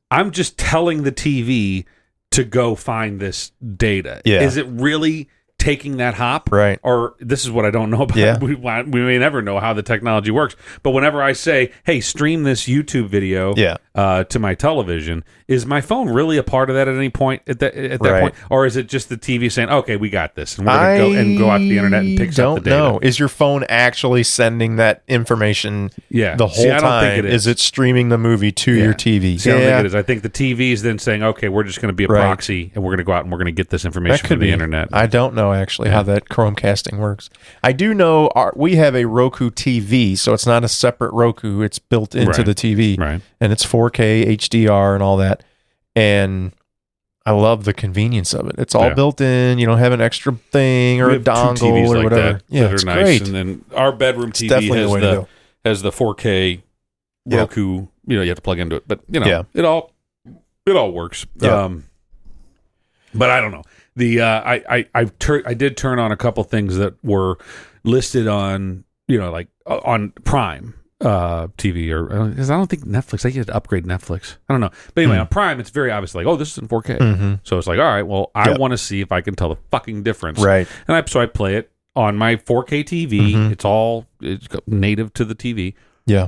I'm just telling the TV to go find this data. Yeah. Is it really taking that hop? Right. Or this is what I don't know about. Yeah. We may never know how the technology works. But whenever I say, hey, stream this YouTube video to my television, is my phone really a part of that at any point at that point? Or is it just the TV saying, okay, we got this, and we're going to go out to the internet and pick up the data? Don't know. Is your phone actually sending that information the whole time? I don't think it is. Is it streaming the movie to your TV? See, I don't think it is. I think the TV is then saying, okay, we're just going to be a proxy, and we're going to go out and we're going to get this information from the internet. I don't know actually how that Chromecasting works. I do know we have a Roku TV, so it's not a separate Roku. It's built into the TV, and it's 4K HDR and all that. And I love the convenience of it. It's all built in. You don't have an extra thing or a dongle or whatever. That are nice. Great. And then our bedroom TV has the 4K Roku. You have to plug into it, but it all works. But I don't know. I did turn on a couple things that were listed on on Prime TV, or because I don't think Netflix. I had to upgrade Netflix. I don't know, but anyway, on Prime, it's very obvious. Like, this is in 4K, so it's like, all right, well, I want to see if I can tell the fucking difference, right? And so I play it on my 4K TV. It's native to the TV. Yeah,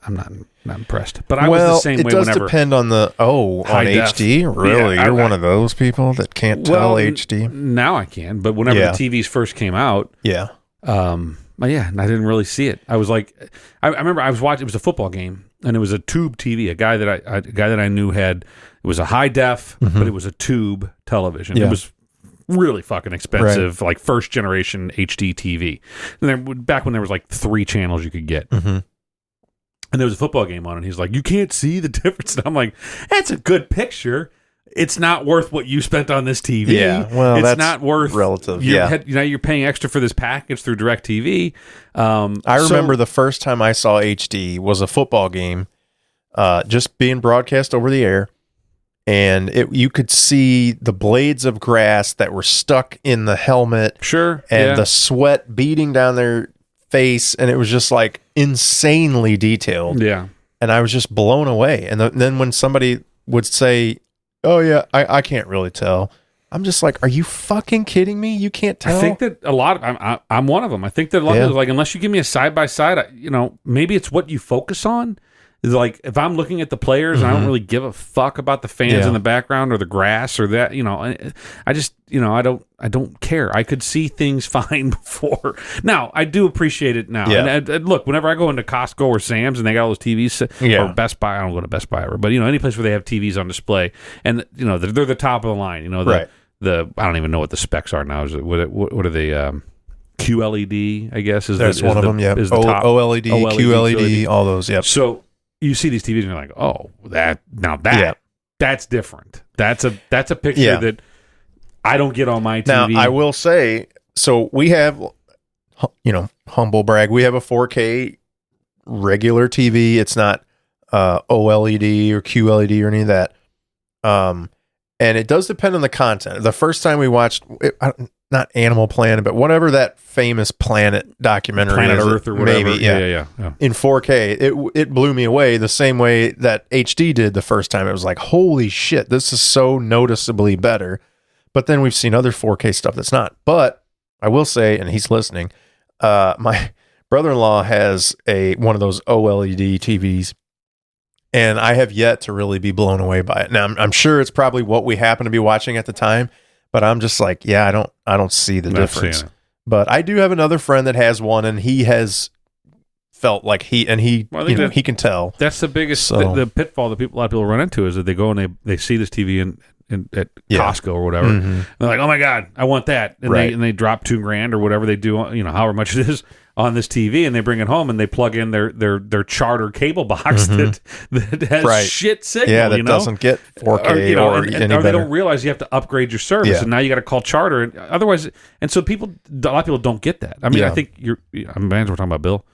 I'm not impressed. But I was the same way. It does depend on the on HD. Really, you're one of those people that can't tell HD. Now I can, but whenever the TVs first came out, and I didn't really see it. I was like, I remember I was watching. It was a football game, and it was a tube TV. A guy that I knew had, it was a high def, but it was a tube television. Yeah. It was really fucking expensive, like first generation HD TV. And back when there was like 3 channels you could get. And there was a football game on, and he's like, you can't see the difference. And I'm like, that's a good picture. it's not worth what you spent on this TV. Yeah, well, it's that's not worth relative. You're paying extra for this package through DirecTV. I remember the first time I saw HD was a football game, just being broadcast over the air, and you could see the blades of grass that were stuck in the helmet. Sure, and the sweat beating down their face, and it was just like insanely detailed. Yeah, and I was just blown away. And then when somebody would say, "Oh yeah, I can't really tell," I'm just like, "Are you fucking kidding me? You can't tell?" I think that a lot of I'm one of them. I think that a lot of like, unless you give me a side by side, maybe it's what you focus on. Like if I'm looking at the players, and I don't really give a fuck about the fans in the background or the grass or that. I just I don't care. I could see things fine before. Now I do appreciate it now. Yeah. And look, whenever I go into Costco or Sam's and they got all those TVs, or Best Buy, I don't go to Best Buy ever, but any place where they have TVs on display, and they're the top of the line. Right. I don't even know what the specs are now. Is it what are they? QLED, I guess, There's one of them. Yeah, is the top. OLED, QLED, all those. Yep. So you see these TVs and you're like, oh, that's different. That's a picture that I don't get on my TV. Now I will say, so we have, humble brag, we have a 4K regular TV. It's not OLED or QLED or any of that. And it does depend on the content. The first time we watched, not Animal Planet, but whatever that famous planet documentary Planet is, Earth or whatever. Maybe, yeah. In 4K, it blew me away the same way that HD did the first time. It was like, holy shit, this is so noticeably better. But then we've seen other 4K stuff that's not. But I will say, and he's listening, my brother-in-law has one of those OLED TVs, and I have yet to really be blown away by it. Now, I'm sure it's probably what we happen to be watching at the time, but I'm just like, I don't see the difference. But I do have another friend that has one, and he has felt like he can tell. That's the biggest the pitfall that a lot of people run into is that they go and they see this TV at Costco or whatever. Mm-hmm. They're like, oh my God, I want that. And they drop $2,000 or whatever they do, however much it is on this TV, and they bring it home and they plug in their charter cable box that has shit signal. Yeah, that doesn't get 4K or any better. They don't realize you have to upgrade your service, and now you got to call charter. And otherwise, and so a lot of people don't get that. I mean, I think we're talking about Bill.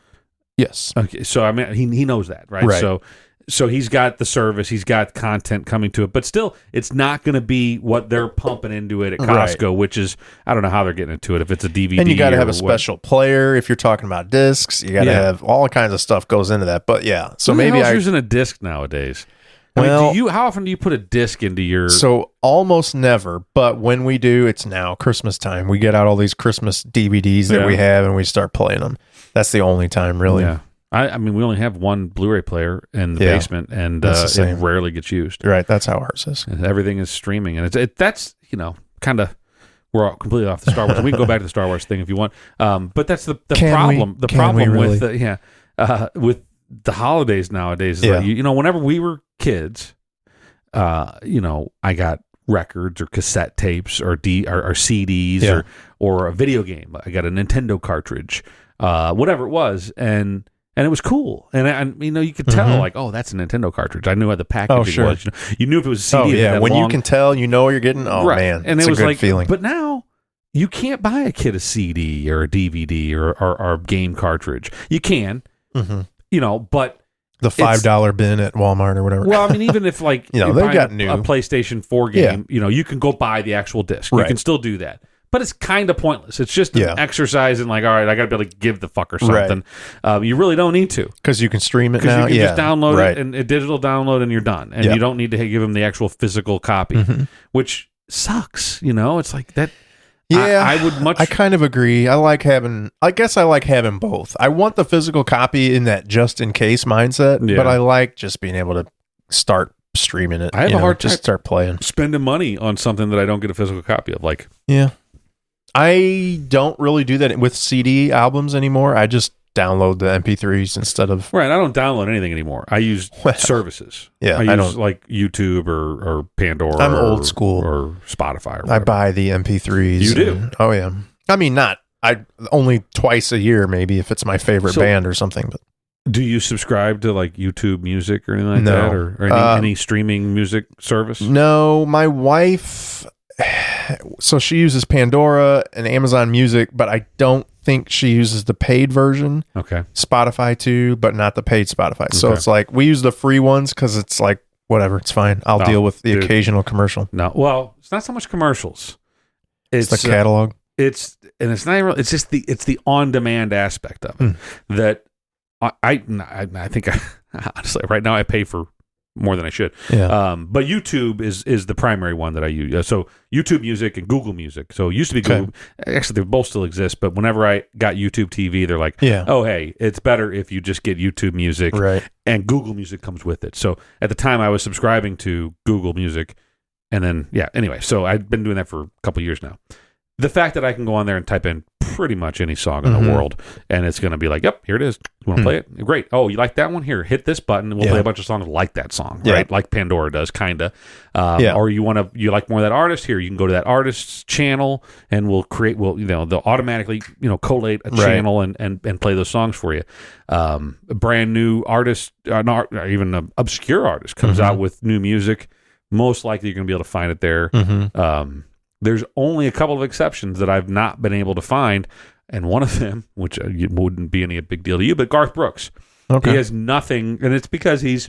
Yes. Okay. So I mean, he knows that, right? So he's got the service, he's got content coming to it, but still, it's not going to be what they're pumping into it at Costco, which is, I don't know how they're getting into it. If it's a DVD, and you got to have a special player. If you're talking about discs, you got to have all kinds of stuff goes into that. But so maybe I'm using a disc nowadays. How often do you put a disc into your? So almost never, but when we do, it's now Christmas time. We get out all these Christmas DVDs that we have, and we start playing them. That's the only time, really. Yeah. I mean, we only have one Blu-ray player in the basement, and it rarely gets used. Right, that's how ours is. And everything is streaming, and that's kind of, we're all completely off the Star Wars. We can go back to the Star Wars thing if you want, but that's the problem. The problem with with the holidays nowadays is that, whenever we were kids, I got records or cassette tapes or CDs or a video game. I got a Nintendo cartridge, whatever it was, and it was cool. And you could tell, like, oh, that's a Nintendo cartridge. I knew what the packaging was. You knew if it was a CD. Oh, yeah. When you can tell, you know what you're getting. Oh, man. And it's it was a good like, feeling. But now, you can't buy a kid a CD or a DVD or a game cartridge. You can, but the $5 bin at Walmart or whatever. Well, I mean, even if like they've got new a PlayStation 4 game, you can go buy the actual disc. You can still do that. But it's kind of pointless. It's just an exercise in like, all right, I got to be able to give the fucker something. Right. You really don't need to. Because you can stream it now. You can just download it and a digital download and you're done. And you don't need to give them the actual physical copy, which sucks. It's like that. Yeah, I kind of agree. I guess I like having both. I want the physical copy in that just in case mindset, but I like just being able to start streaming it. I have a hard time just start playing. Spending money on something that I don't get a physical copy of. Like, I don't really do that with CD albums anymore. I just download the MP3s instead of... Right, I don't download anything anymore. I use services. Yeah, I use like YouTube or Pandora. I'm old school. Or Spotify or whatever. I buy the MP3s. You do? Oh, yeah. I mean, only twice a year maybe if it's my favorite band or something. But Do you subscribe to like YouTube Music or anything like that, or any streaming music service? No, my wife. So she uses Pandora and Amazon Music, but I don't think she uses the paid version. Okay. Spotify too, but not the paid Spotify. So it's like we use the free ones because it's like whatever, it's fine. I'll deal with the occasional commercial. No, well, it's not so much commercials. It's the catalog. It's not even. It's just the on-demand aspect of it that. I think honestly right now I pay for more than I should. Yeah. But YouTube is the primary one that I use. So YouTube Music and Google Music. So it used to be Google. Actually, they both still exist. But whenever I got YouTube TV, they're like, oh, hey, it's better if you just get YouTube Music. Right. And Google Music comes with it. So at the time I was subscribing to Google Music. And then, anyway. So I've been doing that for a couple years now. The fact that I can go on there and type in pretty much any song in the world, and it's going to be like, yep, here it is. You want to play it? Great. Oh, you like that one? Here, hit this button, and we'll play a bunch of songs like that song, right? Like Pandora does, kind of. Or you like more of that artist? Here, you can go to that artist's channel, and they'll automatically, collate a channel and play those songs for you. A brand new artist, even an obscure artist, comes out with new music. Most likely, you're going to be able to find it there. There's only a couple of exceptions that I've not been able to find, and one of them, which wouldn't be any big deal to you, but Garth Brooks. Okay. He has nothing, and it's because he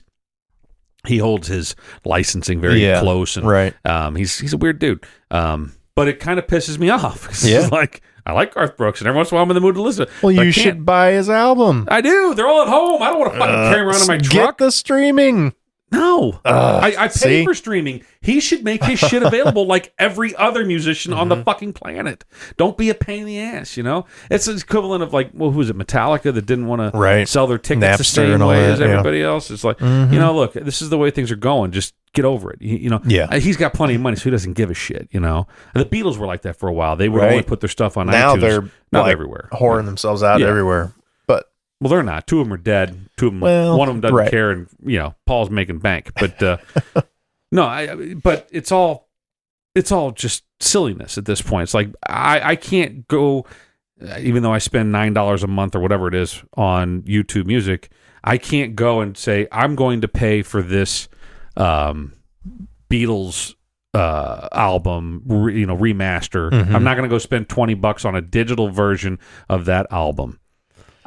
holds his licensing very close, and he's a weird dude. But it kind of pisses me off. It's like, I like Garth Brooks, and every once in a while I'm in the mood to listen. Well, you should buy his album. I do. They're all at home. I don't want to fucking carry around in my truck. Get the streaming. No, I pay for streaming. He should make his shit available like every other musician on the fucking planet. Don't be a pain in the ass, It's the equivalent of like, who was it, Metallica that didn't want to sell their tickets Napster the same way as everybody else? It's like, look, this is the way things are going. Just get over it. He's got plenty of money, so he doesn't give a shit, And the Beatles were like that for a while. They would only put their stuff on now iTunes. They're not everywhere. Whoring themselves out everywhere. Well, they're not. Two of them are dead. Two of them, one of them doesn't care, and Paul's making bank. But but it's all just silliness at this point. It's like I can't go, even though I spend $9 a month or whatever it is on YouTube Music. I can't go and say I'm going to pay for this Beatles album, remaster. I'm not going to go spend $20 on a digital version of that album.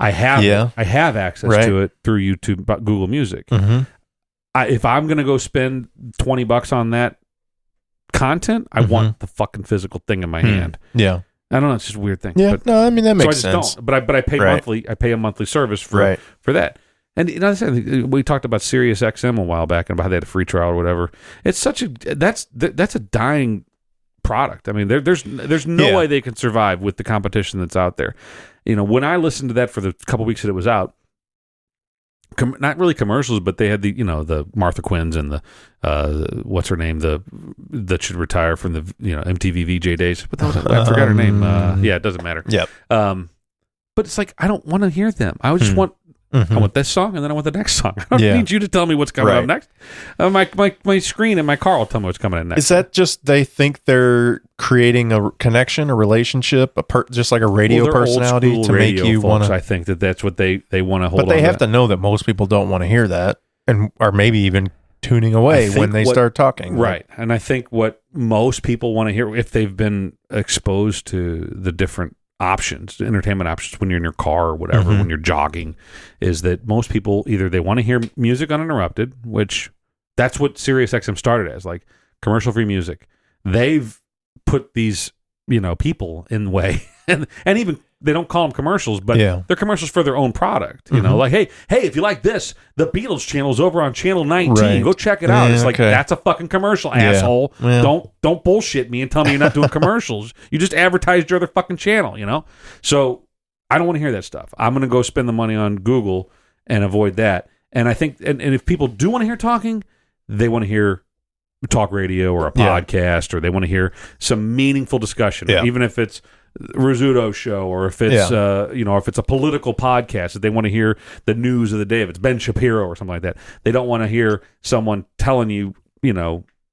I have access to it through YouTube, Google Music. If I'm going to go spend $20 on that content, I want the fucking physical thing in my hand. Yeah. I don't know. It's just a weird thing. Yeah. No, I mean, that makes sense. Don't. But I pay monthly. I pay a monthly service for that. And we talked about Sirius XM a while back and about how they had a free trial or whatever. It's that's a dying product. I mean, there's no way they can survive with the competition that's out there. When I listened to that for the couple weeks that it was out, not really commercials, but they had the Martha Quinns and the what's her name, that should retire from the MTV VJ days. But I forgot her name. It doesn't matter. Yep. But it's like I don't want to hear them. I just want. I want this song, and then I want the next song. I don't need you to tell me what's coming up next. My screen in my car will tell me what's coming in next. Is that just they think they're creating a connection, a relationship, just like a radio personality to make you want to? I think that's what they want to hold on to. But they have to know that most people don't want to hear that, and are maybe even tuning away when they start talking. Right. And I think what most people want to hear, if they've been exposed to the different entertainment options when you're in your car or whatever, when you're jogging, is that most people either they want to hear music uninterrupted, which that's what Sirius XM started as, like commercial free music. They've put these people in the way, and even they don't call them commercials, but they're commercials for their own product. Like hey, if you like this, the Beatles channel's over on channel 19. Go check it out. It's like that's a fucking commercial, asshole. Don't bullshit me and tell me you're not doing commercials. You just advertised your other fucking channel. So I don't want to hear that stuff. I'm going to go spend the money on Google and avoid that. And I think, and if people do want to hear talking, they want to hear talk radio or a podcast, or they want to hear some meaningful discussion, even if it's Rizzuto's show, or if it's if it's a political podcast that they want to hear the news of the day, if it's Ben Shapiro or something like that. They don't want to hear someone telling you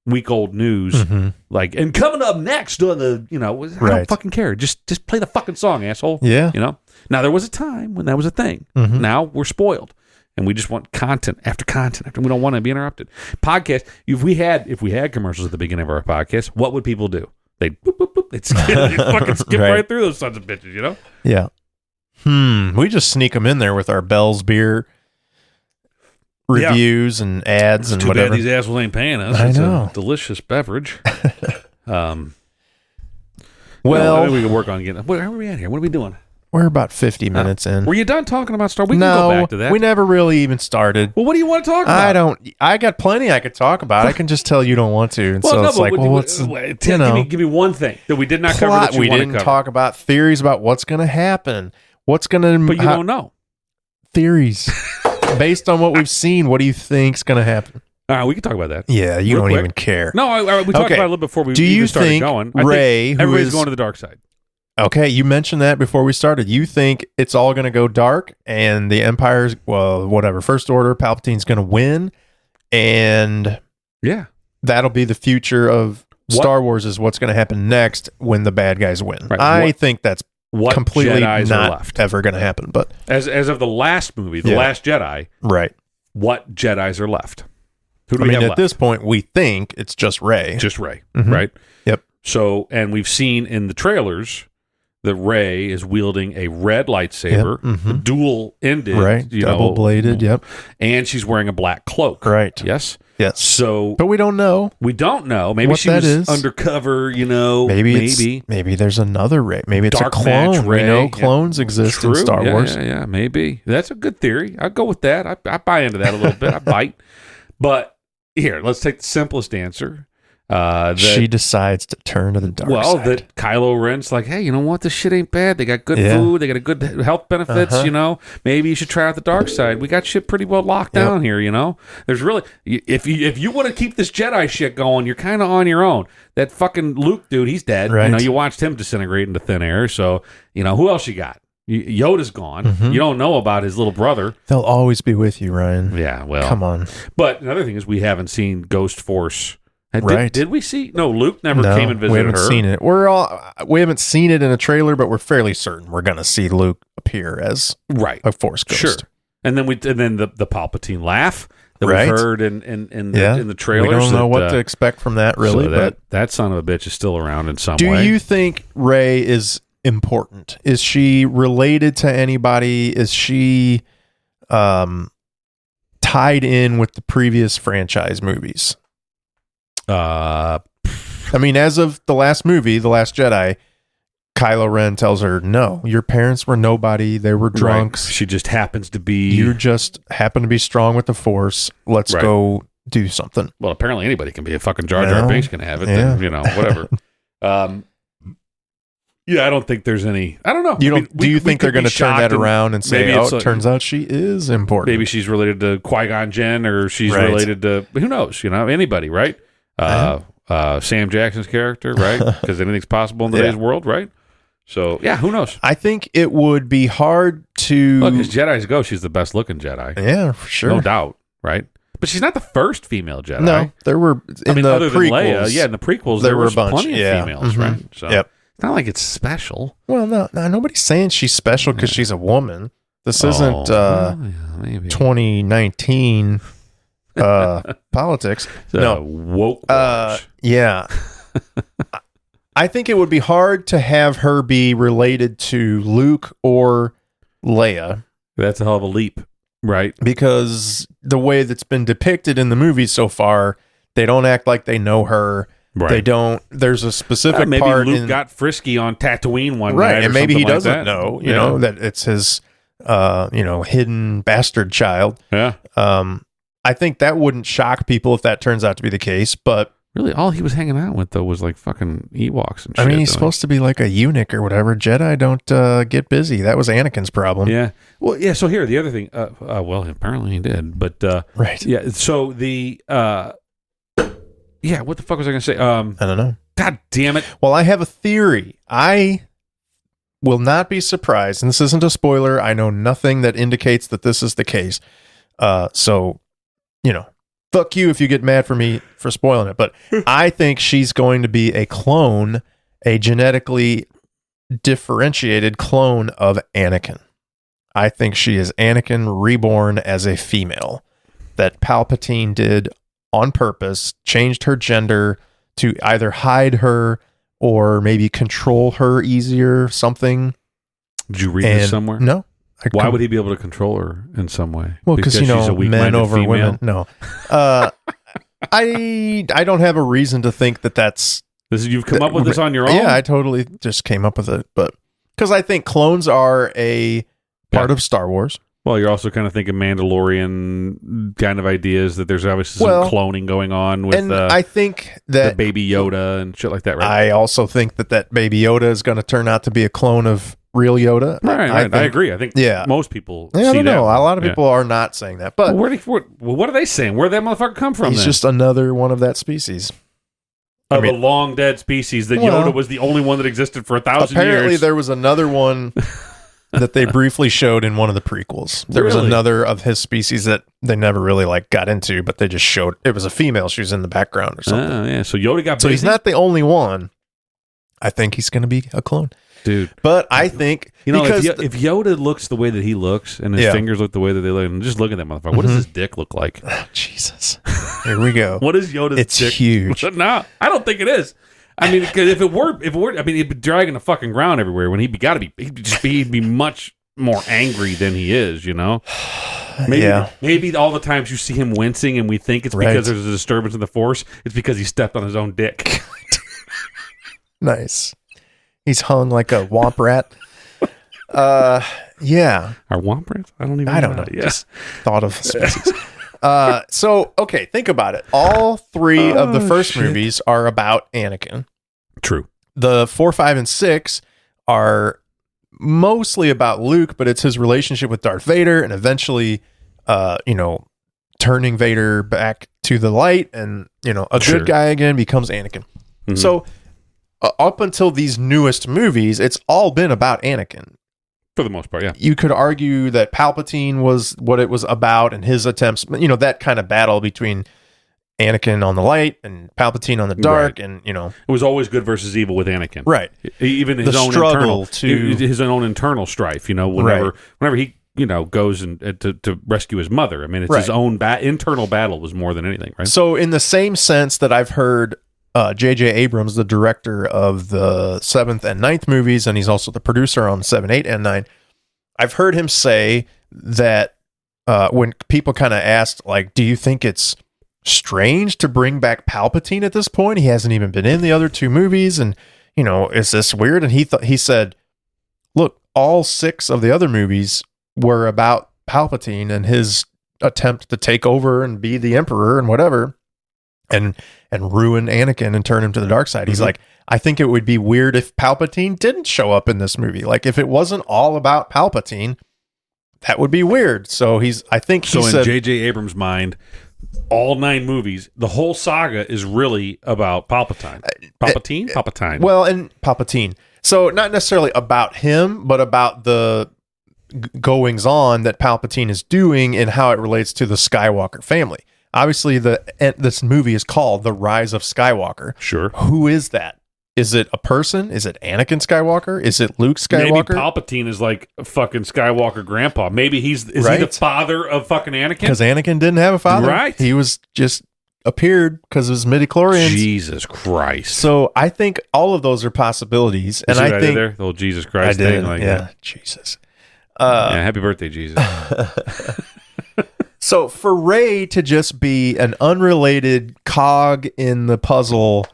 week old news like, and coming up next on the I don't fucking care. Just play the fucking song, asshole. Now there was a time when that was a thing. Now we're spoiled. and we just want content after content after. We don't want to be interrupted. Podcast. If we had commercials at the beginning of our podcast, what would people do? They'd boop, boop, boop. They'd fucking skip right through those sons of bitches. You know? Yeah. We just sneak them in there with our Bell's beer reviews and ads and whatever. Too bad these assholes ain't paying us. I it's know. A delicious beverage. Well, maybe we can work on getting. Where are we at here? What are we doing? We're about 50 minutes in. Were you done talking about Star Wars? We can go back to that. We never really even started. Well, what do you want to talk about? I got plenty I could talk about. I can just tell you don't want to. And so it's like, give me one thing that we did not cover that you we want to didn't cover. talk about theories about what's going to happen. What's going to... But you don't know. Theories. Based on what we've seen, what do you think's going to happen? All right, we can talk about that. Yeah, you don't even care. No, we talked about it a little before we even started going. Rey, everybody's going to the dark side. Okay, you mentioned that before we started. You think it's all going to go dark and the Empire's, First Order, Palpatine's going to win, and that'll be the future of Star Wars is what's going to happen next when the bad guys win. Right. I think that's completely Jedis not ever going to happen. But as of the last movie, The Last Jedi, right? What Jedis are left? Who do we have at left? this point, we think it's just Rey. Just Rey, mm-hmm. right? Yep. So, and we've seen in the trailers that Rey is wielding a red lightsaber, dual-ended, right? Double-bladed, yep. And she's wearing a black cloak, right? Yes. Yes. So, but we don't know. We don't know. Maybe what she that was is. Undercover. Maybe there's another Rey. Maybe it's Dark a clone. Match Rey. We know clones exist in Star Wars. Yeah, maybe that's a good theory. I'll go with that. I buy into that a little bit. I bite. But here, let's take the simplest answer. She decides to turn to the dark side. Well, that Kylo Ren's like, hey, you know what? This shit ain't bad. They got good food. They got a good health benefits, you know. Maybe you should try out the dark side. We got shit pretty well locked down here, you know. There's really, if you want to keep this Jedi shit going, you're kind of on your own. That fucking Luke dude, he's dead. Right. You know, you watched him disintegrate into thin air. So, you know, who else you got? Yoda's gone. Mm-hmm. You don't know about his little brother. They'll always be with you, Ryan. Yeah, well. Come on. But another thing is we haven't seen Ghost Force. Right. Did we see? No, Luke never came and visited we haven't her. Seen it. We haven't seen it in a trailer, but we're fairly certain we're going to see Luke appear as a Force ghost. Sure. And then the Palpatine laugh that we heard in the trailer. We don't know what to expect from that, really. So but that son of a bitch is still around in some way. Do you think Rey is important? Is she related to anybody? Is she tied in with the previous franchise movies? I mean, as of the last movie, The Last Jedi, Kylo Ren tells her, no, your parents were nobody. They were drunks. Right. She just happens to be... You just happen to be strong with the Force. Let's go do something. Well, apparently anybody can be a fucking Jar Jar Binks can have it. Yeah. Then, you know, whatever. Yeah, I don't think there's any... I don't know. Do you think they're going to turn that around and say, it turns out she is important? Maybe she's related to Qui-Gon Jinn, or she's related to... Who knows? You know, anybody, right? Sam Jackson's character, right? Because anything's possible in today's world, right? So, yeah, who knows? I think it would be hard to... Look, as Jedis go, she's the best-looking Jedi. Yeah, for sure. No doubt, right? But she's not the first female Jedi. No, there were... other than Leia, in the prequels, there were plenty of females, right? So, it's not like it's special. Well, no, nobody's saying she's special because she's a woman. This isn't 2019... politics. Woke. Yeah. I think it would be hard to have her be related to Luke or Leia. That's a hell of a leap, right? Because the way that's been depicted in the movies so far, they don't act like they know her. Right. They don't. There's a specific maybe part. Luke got frisky on Tatooine one night, right? And maybe he doesn't like know. You know that it's his, hidden bastard child. Yeah. I think that wouldn't shock people if that turns out to be the case, but really, all he was hanging out with though was like fucking Ewoks and shit. I mean, he's supposed to be like a eunuch or whatever. Jedi don't get busy. That was Anakin's problem. Yeah. Well, yeah. So here, the other thing. Well, apparently he did, but right. Yeah. So the what the fuck was I going to say? I don't know. God damn it. Well, I have a theory. I will not be surprised, and this isn't a spoiler. I know nothing that indicates that this is the case. So. Fuck you if you get mad for me for spoiling it, but I think she's going to be a clone, a genetically differentiated clone of Anakin. I think she is Anakin reborn as a female. That Palpatine did on purpose, changed her gender to either hide her or maybe control her easier, something. Did you read this somewhere? No. Why would he be able to control her in some way? Well, because she's a men over female? Women. No. I don't have a reason to think that's... You've come up with this on your own? Yeah, I totally just came up with it. But because I think clones are a part of Star Wars. Well, you're also kind of thinking Mandalorian kind of ideas that there's obviously some cloning going on with I think that the baby Yoda and shit like that, right? I also think that baby Yoda is going to turn out to be a clone of real Yoda. Right. I agree. I think most people see that. I don't know. A lot of people are not saying that. But what are they saying? Where did that motherfucker come from? He's just another one of that species. Of a long dead species that Yoda was the only one that existed for 1,000 years. Apparently there was another one that they briefly showed in one of the prequels. There was another of his species that they never really got into, but they just showed it was a female. She was in the background or something. Oh, yeah. So Yoda got busy. So he's not the only one. I think he's going to be a clone. Dude. But I think... because if Yoda looks the way that he looks and his fingers look the way that they look, and just look at that motherfucker. What does his dick look like? Oh, Jesus. Here we go. What is Yoda's dick? It's huge. No, I don't think it is. I mean, because if it were, I mean, he'd be dragging the fucking ground everywhere when he'd be much more angry than he is, you know? Maybe all the times you see him wincing and we think it's because there's a disturbance in the Force, it's because he stepped on his own dick. Nice. He's hung like a womp rat. Yeah. Are womp rats? I don't know. Yeah. Just thought of species. So, okay, think about it. All three of the first movies are about Anakin. True. The 4, 5, and 6 are mostly about Luke, but it's his relationship with Darth Vader and eventually, turning Vader back to the light and, a good guy again becomes Anakin. Mm-hmm. So, up until these newest movies, it's all been about Anakin. For the most part, yeah. You could argue that Palpatine was what it was about and his attempts, that kind of battle between Anakin on the light and Palpatine on the dark, and, It was always good versus evil with Anakin. Right. Even his own internal strife, whenever he, goes and to rescue his mother. I mean, it's his own internal battle was more than anything, right? So in the same sense that I've heard J.J. Abrams, the director of the 7th and 9th movies, and he's also the producer on 7, 8, and 9. I've heard him say that when people kind of asked, do you think it's strange to bring back Palpatine at this point? He hasn't even been in the other 2 movies, and, is this weird? And he said, look, all 6 of the other movies were about Palpatine and his attempt to take over and be the Emperor and whatever. And ruin Anakin and turn him to the dark side. He's like, I think it would be weird if Palpatine didn't show up in this movie. If it wasn't all about Palpatine, that would be weird. So in J.J. Abrams' mind, all 9 movies, the whole saga is really about Palpatine. Palpatine? Well, and Palpatine. So not necessarily about him, but about the goings on that Palpatine is doing and how it relates to the Skywalker family. Obviously, this movie is called The Rise of Skywalker. Sure. Who is that? Is it a person? Is it Anakin Skywalker? Is it Luke Skywalker? Maybe Palpatine is like a fucking Skywalker grandpa. Maybe is he the father of fucking Anakin? Because Anakin didn't have a father. Right. He was just appeared because of his midichlorians. Jesus Christ. So I think all of those are possibilities. And I think the old Jesus Christ thing. Jesus. Happy birthday, Jesus. So for Rey to just be an unrelated cog in the puzzle,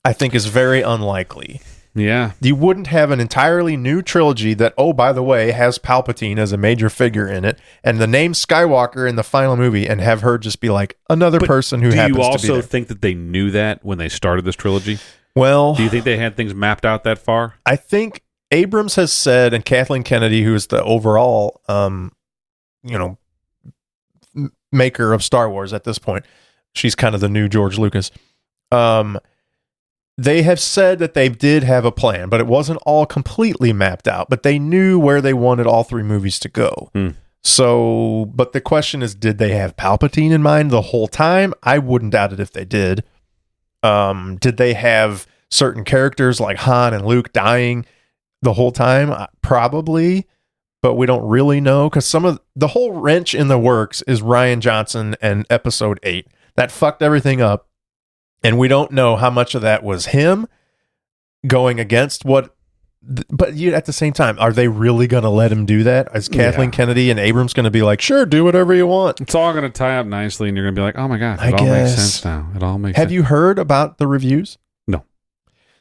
I think is very unlikely. Yeah. You wouldn't have an entirely new trilogy that, oh, by the way, has Palpatine as a major figure in it, and the name Skywalker in the final movie, and have her just be like another person who happens to be there. Do you also think that they knew that when they started this trilogy? Well... Do you think they had things mapped out that far? I think Abrams has said, and Kathleen Kennedy, who is the overall, maker of Star Wars at this point, she's kind of the new George Lucas. They have said that they did have a plan, but it wasn't all completely mapped out, but they knew where they wanted all 3 movies to go. So, but the question is, did they have Palpatine in mind the whole time? I wouldn't doubt it if they did. Did they have certain characters like Han and Luke dying the whole time? Probably. but we don't really know because some of the whole wrench in the works is Rian Johnson and episode 8 that fucked everything up. And we don't know how much of that was him going against what, but at the same time, are they really going to let him do that? Is Kathleen Kennedy and Abrams going to be like, sure, do whatever you want? It's all going to tie up nicely, and you're going to be like, oh my God, it all makes sense now. It all makes sense. Have you heard about the reviews? No.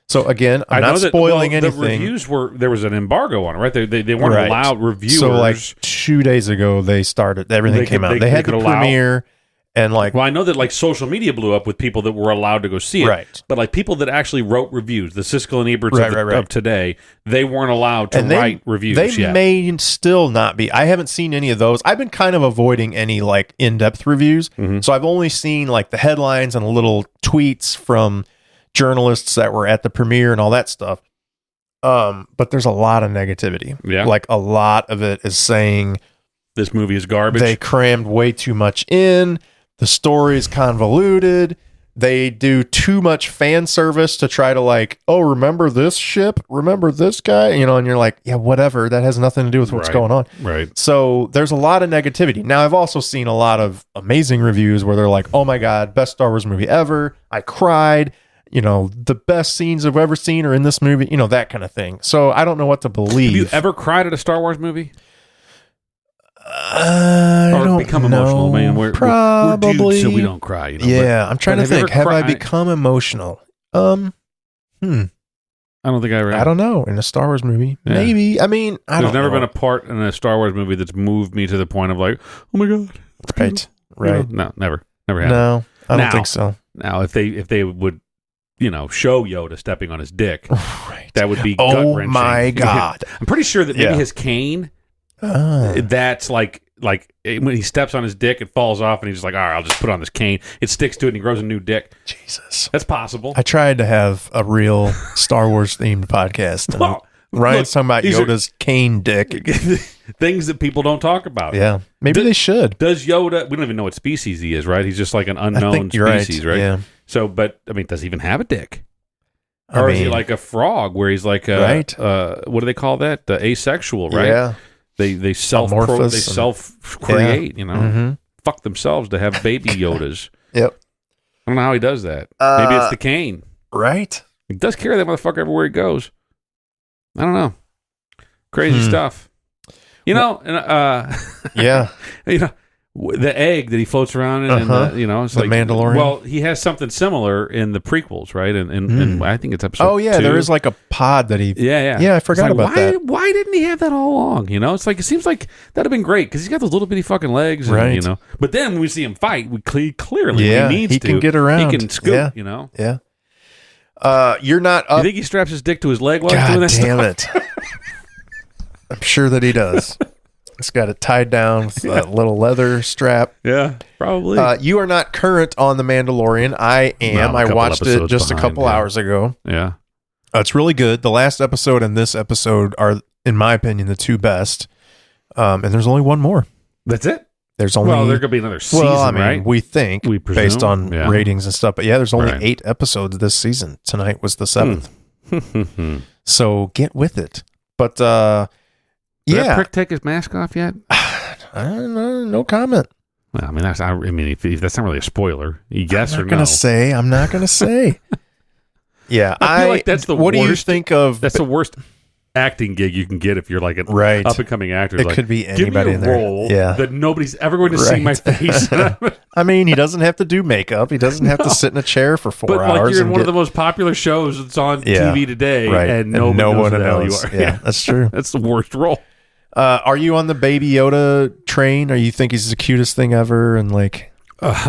So again, I'm not spoiling anything. The reviews there was an embargo on it, right? They weren't allowed reviewers. So like 2 days ago, everything came out. They had the premiere. And like, well, I know that like social media blew up with people that were allowed to go see it, right? But like people that actually wrote reviews, the Siskel and Eberts of today, they weren't allowed to write reviews. They may still not be. I haven't seen any of those. I've been kind of avoiding any like in-depth reviews, so I've only seen like the headlines and little tweets from journalists that were at the premiere and all that stuff. But there's a lot of negativity. Yeah, like a lot of it is saying this movie is garbage. They crammed way too much in. The story is convoluted. They do too much fan service to try to like, oh, remember this ship? Remember this guy? And you're like, yeah, whatever. That has nothing to do with what's going on. Right. So there's a lot of negativity. Now, I've also seen a lot of amazing reviews where they're like, oh my God, best Star Wars movie ever. I cried. The best scenes I've ever seen are in this movie. That kind of thing. So I don't know what to believe. Have you ever cried at a Star Wars movie? Or become emotional, man. We're dudes, so we don't cry. Yeah, I'm trying to think. Have I become emotional? I don't think I ever have. I don't know. In a Star Wars movie, maybe. I mean, there's never been a part in a Star Wars movie that's moved me to the point of like, oh my God. Right. No, never happened. No, I don't think so. Now, if they would, show Yoda stepping on his dick, that would be gut-wrenching. Oh my God. I'm pretty sure that maybe his cane. That's like when he steps on his dick, it falls off, and he's just like, all right, I'll just put on this cane. It sticks to it, and he grows a new dick. Jesus, that's possible. I tried to have a real Star Wars themed podcast. And Ryan's talking about Yoda's cane dick. Things that people don't talk about. Yeah, maybe they should. Does Yoda? We don't even know what species he is, right? He's just like an unknown species, right? Yeah. So, but I mean, does he even have a dick? Or is he like a frog, where he's like what do they call that? Asexual, right? Yeah. They self create, fuck themselves to have baby Yodas. Yep. I don't know how he does that. Maybe it's the cane. Right. He does carry that motherfucker everywhere he goes. I don't know. Crazy stuff. Yeah. The egg that he floats around in, it's the like Mandalorian. Well, he has something similar in the prequels, right? And I think it's episode 2. There is like a pod that he. Yeah. I forgot about that. Why didn't he have that all along? It's like it seems like that'd have been great because he's got those little bitty fucking legs, and, right? But then when we see him fight, we clearly he needs he can get around. He can scoop, Yeah. You're not up. You think he straps his dick to his leg while God he's doing that damn it! I'm sure that he does. It's got it tied down with a little leather strap. Yeah, probably. You are not current on The Mandalorian. I am. I watched it just a couple hours ago. Yeah. It's really good. The last episode and this episode are, in my opinion, the two best. And there's only one more. That's it? There's only... Well, there could be another season, right? We think, presume, based on ratings and stuff. But yeah, there's only 8 episodes this season. Tonight was the 7th. So get with it. But... Did that prick take his mask off yet? I don't know. No comment. Well, I mean, that's not really a spoiler. You guess or no? I'm not going to say. Yeah, I feel like that's the worst. What do you think of? That's the worst acting gig you can get if you're like an up and coming actor. It could be anybody in there. Role that nobody's ever going to see my face. I mean, he doesn't have to do makeup. He doesn't have to sit in a chair for 4 hours. But like you're in one of the most popular shows that's on TV today, and no one knows who the hell you are. Yeah, that's true. That's the worst role. Are you on the Baby Yoda train? Or you think he's the cutest thing ever? And like,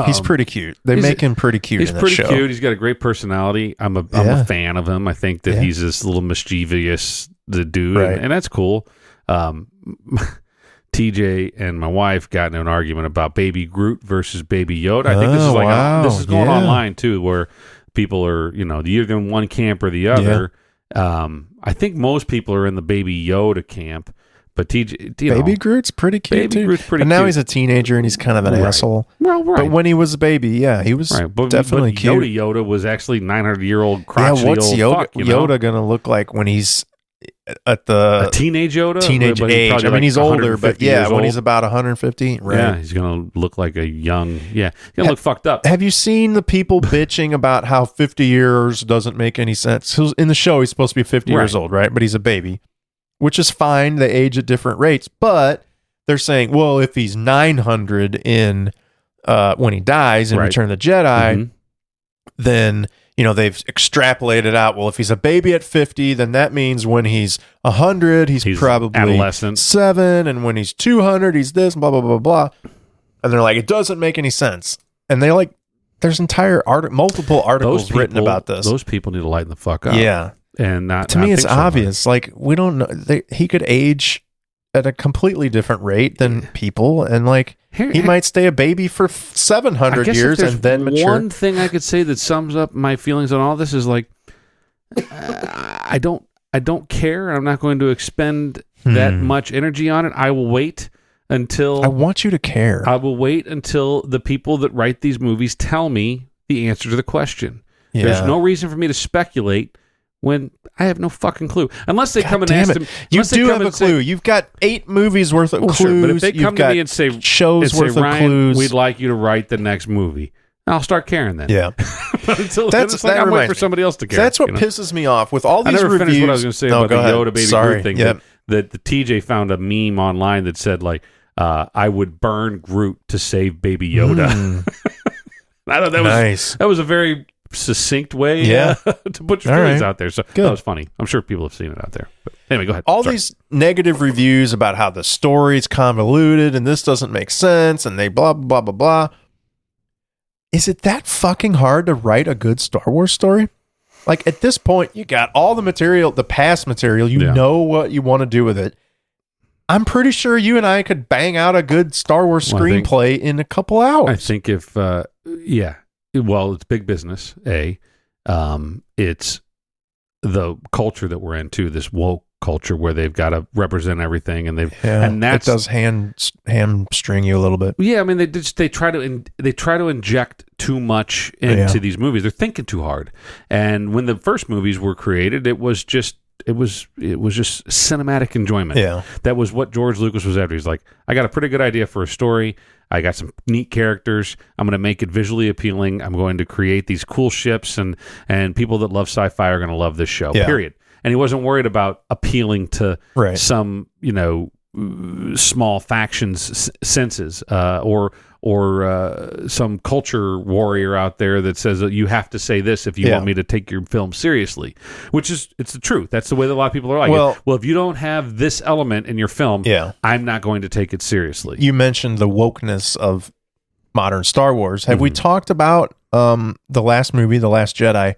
he's pretty cute. They make him pretty cute. He's pretty cute. He's got a great personality. I'm a fan of him. I think that he's this little mischievous dude, and that's cool. TJ and my wife got in an argument about Baby Groot versus Baby Yoda. I think this is this is going online too, where people are either in one camp or the other. I think most people are in the Baby Yoda camp. But Baby Groot's pretty cute too. Groot's pretty and now cute. He's a teenager and he's kind of an asshole. Well, right. But when he was a baby, he was definitely cute. Yoda was actually 900-year-old crotchety what's old Yoda, fuck, Yoda gonna look like when he's at the teenage Yoda, teenage age. I mean, he's older, but when he's about 150, right? Yeah, he's gonna look like a young. Yeah, he's gonna look fucked up. Have you seen the people bitching about how 50 years doesn't make any sense? In the show, he's supposed to be 50 years old, right? But he's a baby, which is fine. They age at different rates, but they're saying, well, if he's 900 in when he dies in Return of the Jedi, then they've extrapolated out, well, if he's a baby at 50, then that means when he's 100, he's probably adolescent 7, and when he's 200, he's this, blah, blah, blah, blah. And they're like, it doesn't make any sense. And there's entire multiple articles written about this. Those people need to lighten the fuck up. Yeah. And to me, it's obvious. Like, we don't know. He could age at a completely different rate than people, and he might stay a baby for 700 years and then mature. One thing I could say that sums up my feelings on all this is I don't care. I'm not going to expend that much energy on it. I will wait until I want you to care. I will wait until the people that write these movies tell me the answer to the question. Yeah. There's no reason for me to speculate when I have no fucking clue. Unless they come and ask them. You do have a clue. You've got 8 movies worth of clues. Sure, but if they come to me and say, shows worth of clues, we'd like you to write the next movie, I'll start caring then. Yeah. But until then, it's like I'm waiting for somebody else to care. That's what pisses me off with all these reviews. I never finished what I was going to say about the Yoda Baby Groot thing. Yep. That the TJ found a meme online that said, I would burn Groot to save Baby Yoda. I thought that was a very succinct way to put your feelings out there. So that was funny. I'm sure people have seen it out there. But anyway, go ahead. All these negative reviews about how the story's convoluted and this doesn't make sense and they blah, blah, blah, blah. Is it that fucking hard to write a good Star Wars story? Like, at this point, you got all the material, the past material. You know what you want to do with it. I'm pretty sure you and I could bang out a good Star Wars screenplay in a couple hours. I think if, well, it's big business, it's the culture that we're into, this woke culture where they've got to represent everything, and it does hamstring you a little bit. Yeah, I mean they try to inject too much into these movies. They're thinking too hard. And when the first movies were created, it was just cinematic enjoyment. Yeah. That was what George Lucas was after. He's like, I got a pretty good idea for a story. I got some neat characters. I'm going to make it visually appealing. I'm going to create these cool ships, and people that love sci-fi are going to love this show, period. And he wasn't worried about appealing to some, small factions' senses, or some culture warrior out there that says that you have to say this if you want me to take your film seriously, it's the truth. That's the way that a lot of people are like, well, if you don't have this element in your film, I'm not going to take it seriously. You mentioned the wokeness of modern Star Wars. Have we talked about the last movie, The Last Jedi,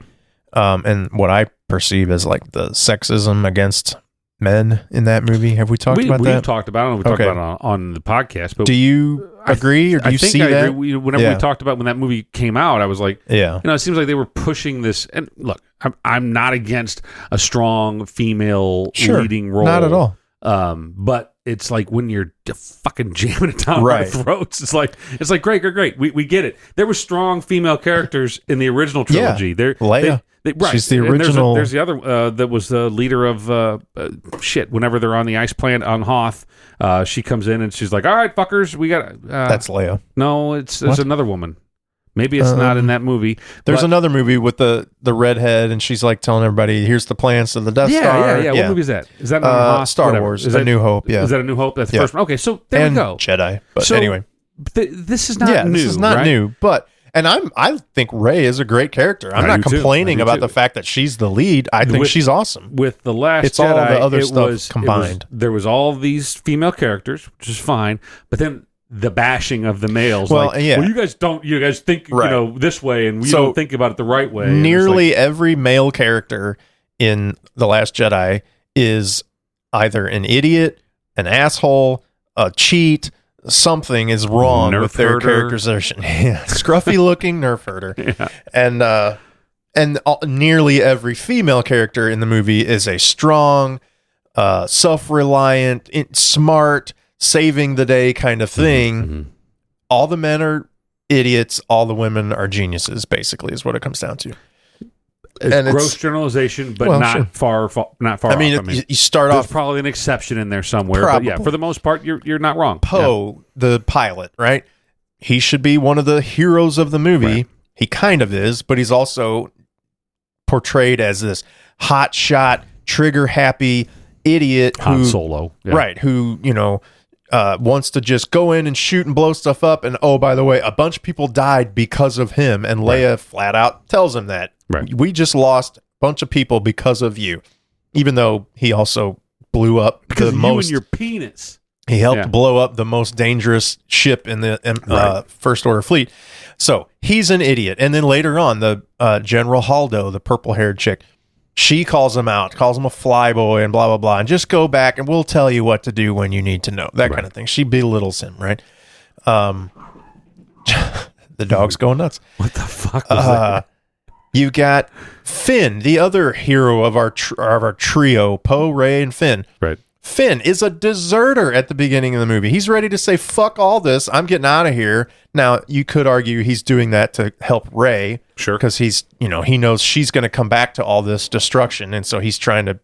and what I perceive as like the sexism against men in that movie? Have we talked about that? We've talked about it. We talked about it on the podcast. But do you agree, or do you see that? I agree. Whenever we talked about when that movie came out, I was like, it seems like they were pushing this. And look, I'm not against a strong female leading role, not at all. But it's like when you're fucking jamming it down our throats, it's like great. We get it. There were strong female characters in the original trilogy. Leia. She's the original. There's the other that was the leader of whenever they're on the ice planet on Hoth, she comes in and she's like, all right, fuckers, we got that's Leia. No, there's another woman. Maybe it's not in that movie. There's another movie with the redhead, and she's like telling everybody, here's the plans to the Death Star. Yeah. What movie is that? Is that Hoth? Star Wars, A New Hope. Yeah. Is that A New Hope? That's the first one. Okay, so there we go. Jedi. But anyway. This is not new. This is not new, but... And I think Rey is a great character. I'm not complaining about the fact that she's the lead. I think she's awesome. With The Last Jedi, it's all the other stuff combined. There was all these female characters, which is fine, but then the bashing of the males. Well, you guys think this way, and we don't think about it the right way. Nearly every male character in The Last Jedi is either an idiot, an asshole, a cheat. Something is wrong with their characterization. Scruffy looking nerf herder. And nearly every female character in the movie is a strong, self-reliant, smart, saving the day kind of thing. All the men are idiots. All the women are geniuses, basically, is what it comes down to. It's gross generalization, but not far off. I mean, you start there's off probably an exception in there somewhere, but yeah, for the most part, you're not wrong. Poe, the pilot, right? He should be one of the heroes of the movie. Right. He kind of is, but he's also portrayed as this hotshot, trigger-happy idiot Han Solo, right? Who wants to just go in and shoot and blow stuff up. And oh, by the way, a bunch of people died because of him. And Leia flat out tells him that we just lost a bunch of people because of you, even though he also blew up because of you and your penis. He helped blow up the most dangerous ship in the First Order fleet. So he's an idiot. And then later on, the General Haldo, the purple-haired chick, she calls him out, calls him a flyboy and blah, blah, blah. And just go back and we'll tell you what to do when you need to know. That kind of thing. She belittles him, right? The dog's going nuts. What the fuck was that? You got Finn, the other hero of our trio, Poe, Rey, and Finn. Right. Finn is a deserter at the beginning of the movie. He's ready to say, fuck all this. I'm getting out of here. Now, you could argue he's doing that to help Rey. Sure. Because he knows she's going to come back to all this destruction. And so he's trying to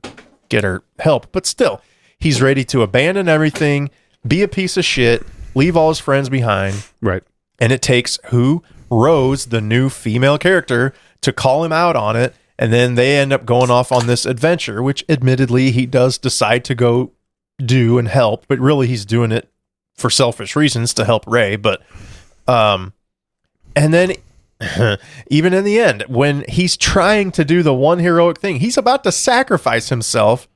get her help. But still, he's ready to abandon everything, be a piece of shit, leave all his friends behind. Right. And it takes Rose, the new female character, to call him out on it. And then they end up going off on this adventure, which admittedly he does decide to go do and help, but really he's doing it for selfish reasons to help Rey. But, and then even in the end, when he's trying to do the one heroic thing, he's about to sacrifice himself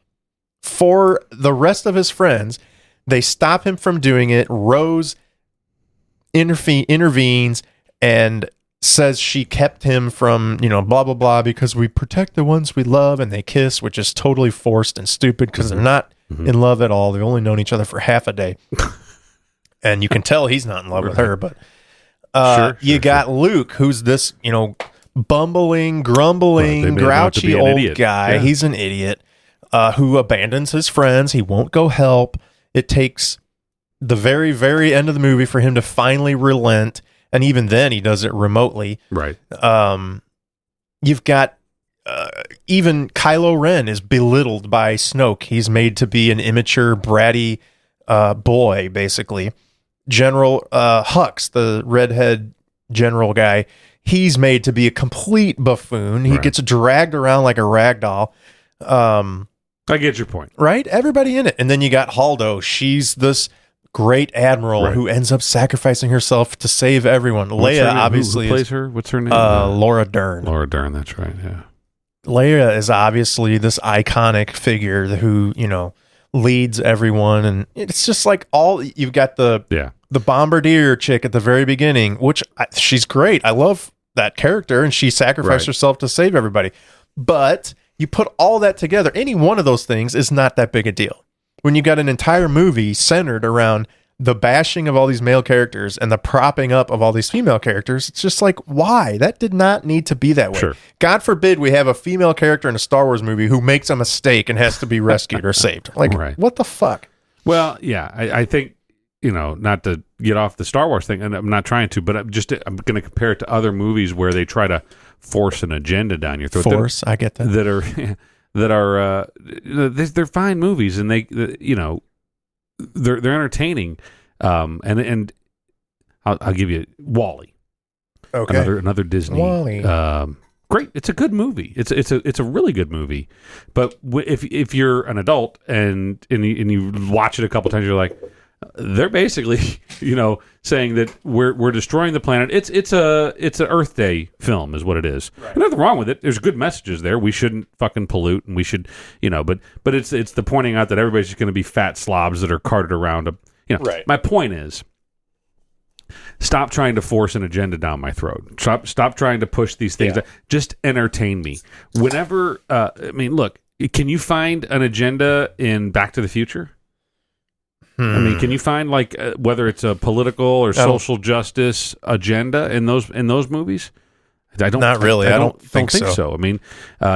for the rest of his friends. They stop him from doing it. Rose intervenes and says she kept him from, blah, blah, blah, because we protect the ones we love, and they kiss, which is totally forced and stupid because they're not in love at all. They've only known each other for half a day. And you can tell he's not in love with her, but you got Luke, who's this, bumbling, grumbling, grouchy old guy. Yeah. He's an idiot who abandons his friends. He won't go help. It takes the very, very end of the movie for him to finally relent. And even then, he does it remotely. Right. You've got even Kylo Ren is belittled by Snoke. He's made to be an immature, bratty boy, basically. General Hux, the redhead general guy, he's made to be a complete buffoon. He gets dragged around like a rag doll. I get your point. Right? Everybody in it. And then you got Haldo. She's this great admiral who ends up sacrificing herself to save everyone. Leia, obviously, who plays her? What's her name? Laura Dern. Laura Dern. That's right. Yeah. Leia is obviously this iconic figure who leads everyone, and it's just like you've got the bombardier chick at the very beginning, which she's great. I love that character, and she sacrificed herself to save everybody. But you put all that together, any one of those things is not that big a deal. When you got an entire movie centered around the bashing of all these male characters and the propping up of all these female characters, it's just like, why? That did not need to be that way. Sure. God forbid we have a female character in a Star Wars movie who makes a mistake and has to be rescued or saved. Like, what the fuck? Well, yeah, I think, not to get off the Star Wars thing, and I'm not trying to, but I'm going to compare it to other movies where they try to force an agenda down your throat. I get that. That are they're fine movies, and they're entertaining, and I'll give you WALL-E. Okay, another Disney WALL-E. Great, it's a good movie. It's a really good movie. But if you're an adult and you watch it a couple times, you're like, they're basically saying that we're destroying the planet. It's an Earth Day film is what it is. Right. There's nothing wrong with it. There's good messages there. We shouldn't fucking pollute, and we should but it's the pointing out that everybody's just going to be fat slobs that are carted around. Right. My point is, stop trying to force an agenda down my throat. Stop trying to push these things. Just entertain me. Whenever look, can you find an agenda in Back to the Future? Can you find whether it's a political or social justice agenda in those movies? I don't. Not really. I don't think so. I mean,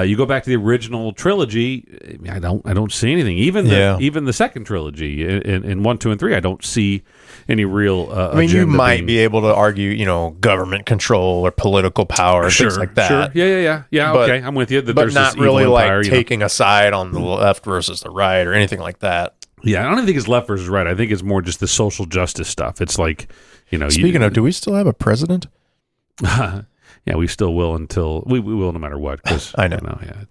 you go back to the original trilogy. I don't see anything. Even the second trilogy in 1, 2, and 3, I don't see any real. I mean, you might be able to argue, government control or political power, things like that. Sure. Yeah. But, okay, I'm with you. But not really like taking a side on the left versus the right or anything like that. Yeah, I don't think it's left versus right. I think it's more just the social justice stuff. It's like, Speaking of, do we still have a president? Yeah, we still will until we will no matter what. Cause, I know.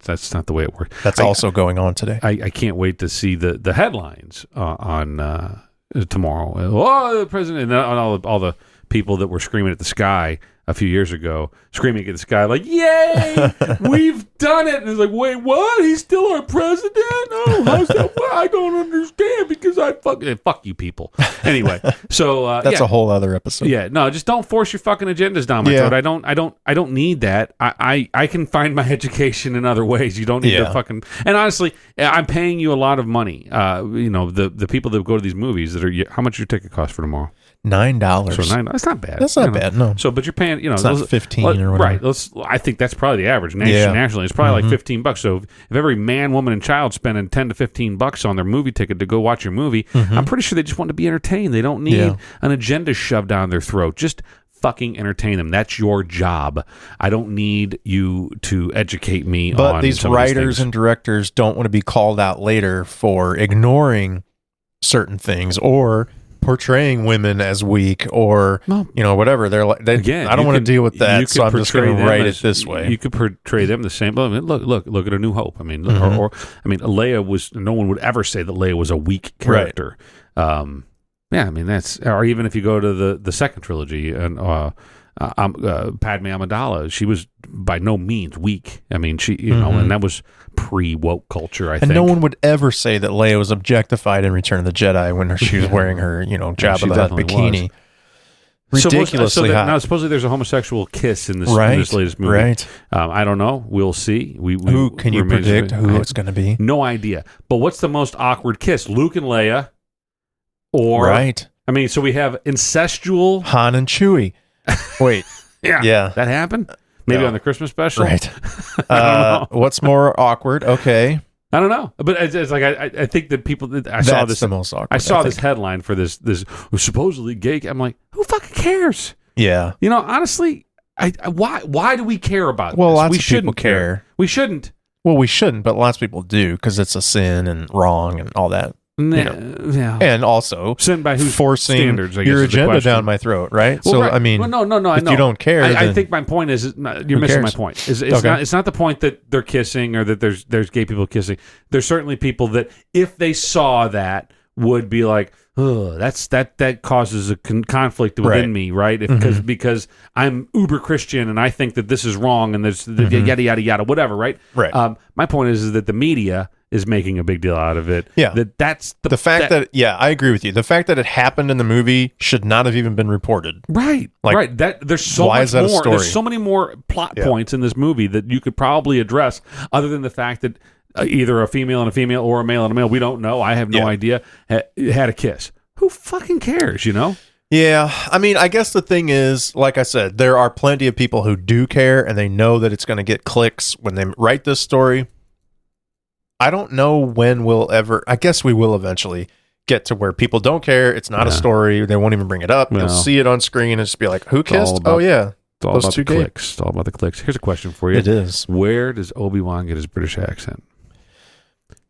That's not the way it works. That's also going on today. I can't wait to see the headlines on tomorrow. Oh, the president and all the people that were screaming at the sky a few years ago, screaming at the sky like, "Yay, we've done it!" And it's like, "Wait, what? He's still our president? Oh, how's that? Well, I don't understand because fuck you people." Anyway, so that's a whole other episode. Yeah, no, just don't force your fucking agendas down my throat. I don't need that. I can find my education in other ways. You don't need to fucking. And honestly, I'm paying you a lot of money. The people that go to these movies how much your ticket cost for tomorrow? $9. So $9. That's not bad. That's not bad. No. So, but you're paying. It's not 15 or whatever. Right. I think that's probably the average nationally. It's probably like $15. So if every man, woman, and child spending $10 to $15 on their movie ticket to go watch your movie, I'm pretty sure they just want to be entertained. They don't need an agenda shoved down their throat. Just fucking entertain them. That's your job. I don't need you to educate me on. But these writers and directors don't want to be called out later for ignoring certain things or portraying women as weak or whatever. They're like, I don't want to deal with that, so I'm just going to write it this way. You could portray them the same. I mean, look at A New Hope. I mean, Leia was. No one would ever say that Leia was a weak character. Right. I mean that's, or even if you go to the second trilogy and Padme Amidala, she was by no means weak. I mean, she and that was pre-woke culture, I think. And no one would ever say that Leia was objectified in Return of the Jedi when she was wearing her, Jabba the Hutt bikini. Ridiculously hot. Now, supposedly there's a homosexual kiss in this latest movie. Right. I don't know. We'll see. Who can you predict who it's going to be? No idea. But what's the most awkward kiss? Luke and Leia, or right? I mean, so we have incestual Han and Chewie. Wait. Yeah. That happened? Maybe on the Christmas special? Right. What's more awkward? Okay. I don't know. But it's like, I think that people, saw this. The most awkward. I saw this headline for this supposedly gay. I'm like, who fucking cares? Yeah. Honestly, why do we care about this? Lots of people care. We shouldn't. Well, we shouldn't, but lots of people do because it's a sin and wrong and all that. Yeah. And also sent by who's forcing standards, your agenda down my throat, right? Well, so right. I mean, no, if you don't care, I think my point is you're missing my point. It's not the point that they're kissing or that there's gay people kissing. There's certainly people that if they saw that would be like, oh, that causes a conflict within me, right? Because I'm uber Christian and I think that this is wrong and there's yada yada yada whatever, right? Right. My point is that the media is making a big deal out of it. Yeah. That's the fact that I agree with you. The fact that it happened in the movie should not have even been reported. Right. Right. There's so much more. There's so many more plot points in this movie that you could probably address other than the fact that either a female and a female or a male and a male, we don't know. I have no idea. Had a kiss. Who fucking cares, Yeah. I mean, I guess the thing is, like I said, there are plenty of people who do care and they know that it's going to get clicks when they write this story. I don't know when we'll ever, I guess we will eventually get to where people don't care. It's not a story. They won't even bring it up. You'll see it on screen and just be like, who kissed? Oh, yeah. It's all about the clicks. It's all about the clicks. Here's a question for you. It is. Where does Obi-Wan get his British accent?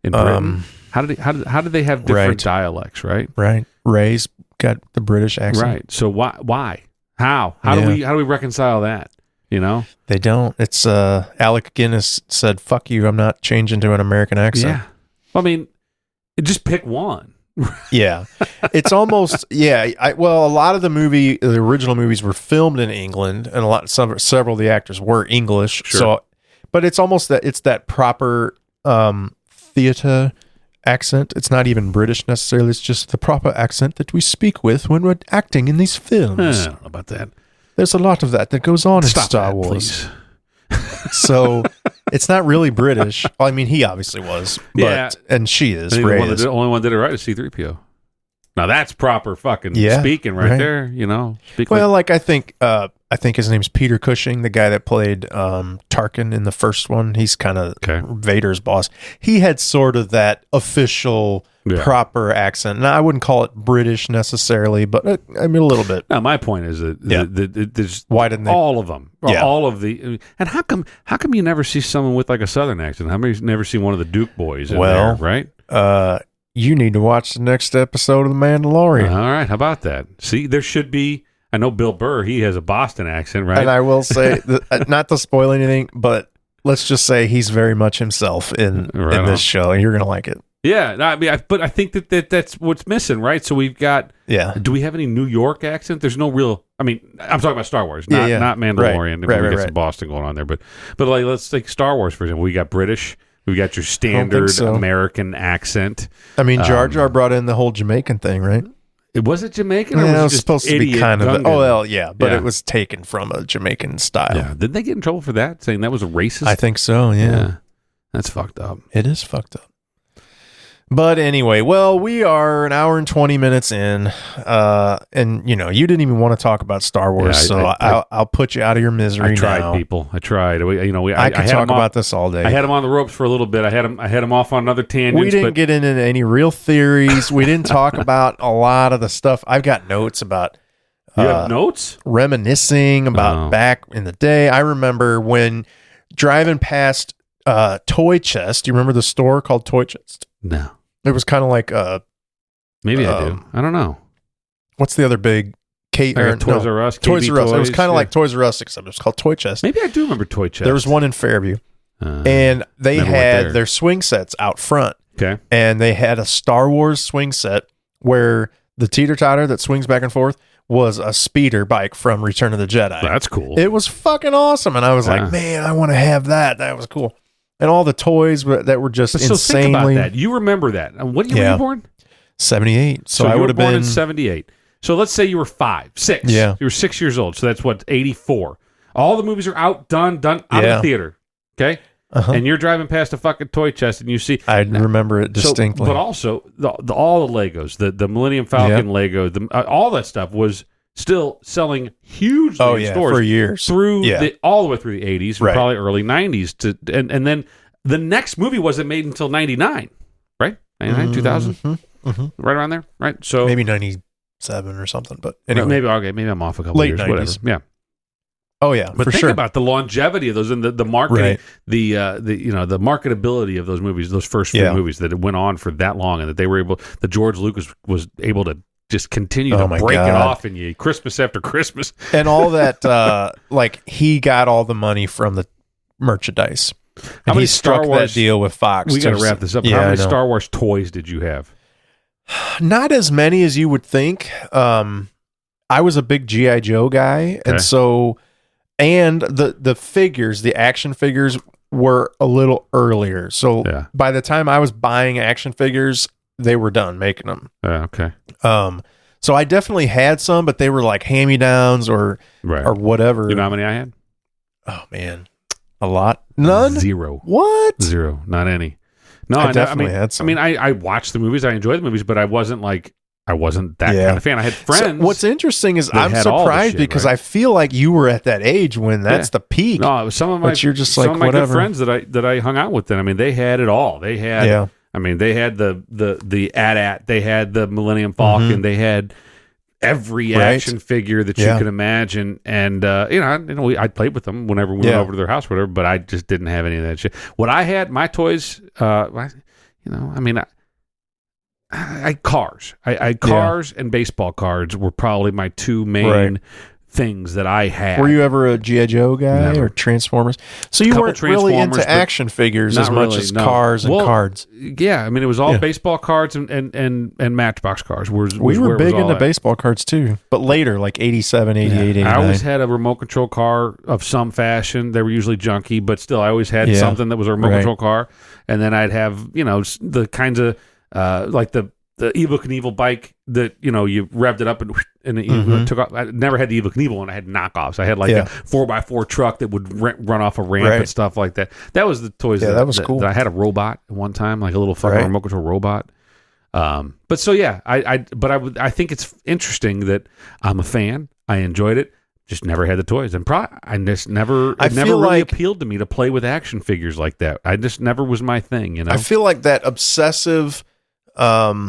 In Britain. How did they have different dialects, right? Right. Ray's got the British accent. Right. So why? How do we reconcile that? They don't. It's Alec Guinness said, "Fuck you, I'm not changing to an American accent." Yeah. Well, I mean, just pick one. Yeah. It's almost a lot of the original movies were filmed in England and several of the actors were English. Sure. So but it's almost that proper theater accent. It's not even British necessarily. It's just the proper accent that we speak with when we're acting in these films. I don't know about that. There's a lot of that goes on in Star Wars. So it's not really British. Well, I mean, he obviously was, and she is. The only one that did it right is C-3PO. Now that's proper fucking speaking right there. I think I think his name's Peter Cushing, the guy that played Tarkin in the first one. He's kind of Vader's boss. He had sort of that official, proper accent. Now, I wouldn't call it British necessarily, but I mean a little bit. No, my point is that there's why didn't they? All of them, all of the, and how come you never see someone with like a Southern accent? How many never see one of the Duke boys in there, right? You need to watch the next episode of The Mandalorian. All right, how about that? See, there should be. I know Bill Burr, he has a Boston accent, right? And I will say, not to spoil anything, but let's just say he's very much himself in this show, and you're going to like it. Yeah, I mean, but I think that's what's missing, right? So we've got, do we have any New York accent? There's no real, I mean, I'm talking about Star Wars, not Mandalorian. Right, we got some Boston going on there, but like, let's take Star Wars, for example. We got British, we got your standard American accent. I mean, Jar Jar brought in the whole Jamaican thing, right? Was it Jamaican? Or was it was supposed to be kind of. But it was taken from a Jamaican style. Yeah. Did they get in trouble for that, saying that was a racist? I think so. Yeah. That's fucked up. It is fucked up. But anyway, well, we are an hour and 20 minutes in, and you didn't even want to talk about Star Wars, I'll put you out of your misery. I tried, now. People. I tried. I could talk about this all day. I had him on the ropes for a little bit. I had him off on another tangent. We didn't get into any real theories. We didn't talk about a lot of the stuff. I've got notes about. You have notes? Reminiscing about back in the day. I remember when driving past Toy Chest. Do you remember the store called Toy Chest? No. It was kind of like maybe I do. I don't know. What's the other big Toys R Us? Toys R Us. It was kind of like Toys R Us, except it was called Toy Chest. Maybe I do remember Toy Chest. There was one in Fairview, and they had their swing sets out front. Okay. And they had a Star Wars swing set where the teeter-totter that swings back and forth was a speeder bike from Return of the Jedi. That's cool. It was fucking awesome, and I was like, man, I want to have that. That was cool. And all the toys that were just insanely. So think about that. You remember that. What year were you born? 78. So I would have been born in 78. So let's say you were 6. Yeah. You were 6 years old. So that's 84. All the movies are out, done, out of the theater. Okay? And you're driving past a fucking Toy Chest and you see. I remember it distinctly. But also, all the Legos, the Millennium Falcon Lego, all that stuff was still selling hugely in stores for years all the way through the 80s, probably early 90s and then the next movie wasn't made until 99, right? 99, 2000, right around there, right? So maybe 97 or something, but anyway, maybe I'm off a couple late years, 90s. Whatever. Yeah. Oh yeah, but think about the longevity of those and the marketing, the marketability of those movies, those first few movies that it went on for that long, and that they were able, that George Lucas was able to just continue to break it off in you Christmas after Christmas. And all that, like he got all the money from the merchandise. And he struck that deal with Fox. We got to wrap this up. How many Star Wars toys did you have? Not as many as you would think. I was a big G.I. Joe guy. And so, and the figures, the action figures were a little earlier. So by the time I was buying action figures, they were done making them. Okay. So I definitely had some, but they were like hand-me-downs or whatever. You know how many I had? Oh man, a lot. None. 0. What? 0. Not any. No, I definitely had some. I mean, I watched the movies. I enjoyed the movies, but I wasn't that kind of fan. I had friends. So what's interesting is I'm surprised because I feel like you were at that age when that's the peak. No, it was some of my. But you're just some like of my whatever. good friends that I hung out with. Then I mean, they had it all. They had. I mean, they had the AT-AT, they had the Millennium Falcon, they had every action figure that you can imagine, and I played with them whenever we went over to their house, or whatever. But I just didn't have any of that shit. What I had, my toys, I cars. I cars and baseball cards were probably my two main things that I had. Were you ever a G.I. Joe guy or Transformers? So you weren't really into action figures as much as cars and cards. Yeah, I mean, it was all baseball cards and Matchbox cars. We were big into baseball cards too, but later, like 87, 88, 89. I always had a remote control car of some fashion. They were usually junky, but still, I always had something that was a remote control car. And then I'd have, the kinds of, like the Evel Knievel bike that, you revved it up and it took off. I never had the Evel Knievel one. I had knockoffs. I had like a 4x4 truck that would run off a ramp and stuff like that. That was the toys that was cool. I had a robot at one time, like a little fucking remote control robot. But so, I think it's interesting that I'm a fan. I enjoyed it. just never had the toys, and I just never. It never really appealed to me to play with action figures like that. I just never was my thing. You know, I feel like that obsessive nerddom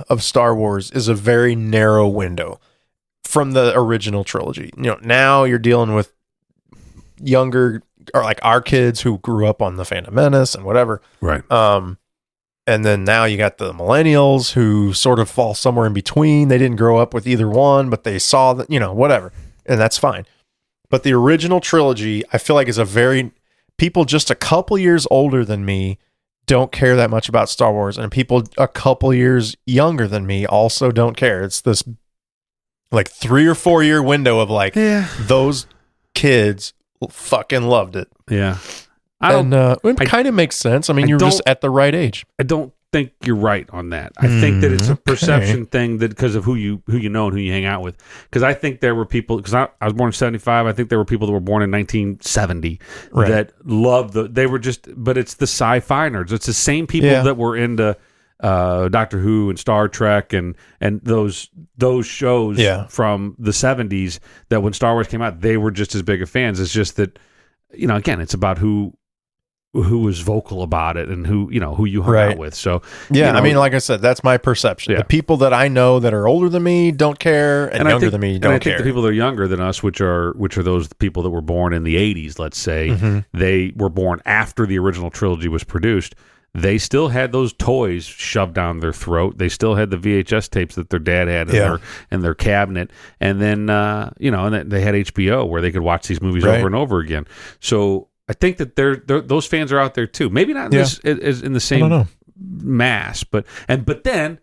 of Star Wars is a very narrow window from the original trilogy. You know, now you're dealing with younger, or like our kids who grew up on the Phantom Menace and whatever, right? And then now you got the millennials who sort of fall somewhere in between. They didn't grow up with either one, but they saw that, you know, whatever. And that's fine. But the original trilogy, I feel like, is people just a couple years older than me don't care that much about Star Wars. And people a couple years younger than me also don't care. It's this like 3 or 4 year window of like, those kids fucking loved it. Yeah. It kind of makes sense. I mean, you're just at the right age. I don't think you're right on that. I think that it's a perception thing that because of who you know and who you hang out with. Because I think there were people, because I was born in 1975. I think there were people that were born in 1970 that loved but it's the sci-fi nerds. It's the same people that were into Doctor Who and Star Trek and those shows from the 70s that when Star Wars came out, they were just as big of fans. It's just that, you know, again, it's about who was vocal about it and who you hung out with. So I mean, like I said, that's my perception. The people that I know that are older than me don't care, and younger than me don't care. And I think the people that are younger than us, which are those people that were born in the 80s, let's say, they were born after the original trilogy was produced. They still had those toys shoved down their throat. They still had the VHS tapes that their dad had in their cabinet. And then, and then they had HBO where they could watch these movies over and over again. So I think that those fans are out there too. Maybe not in the same mass, but then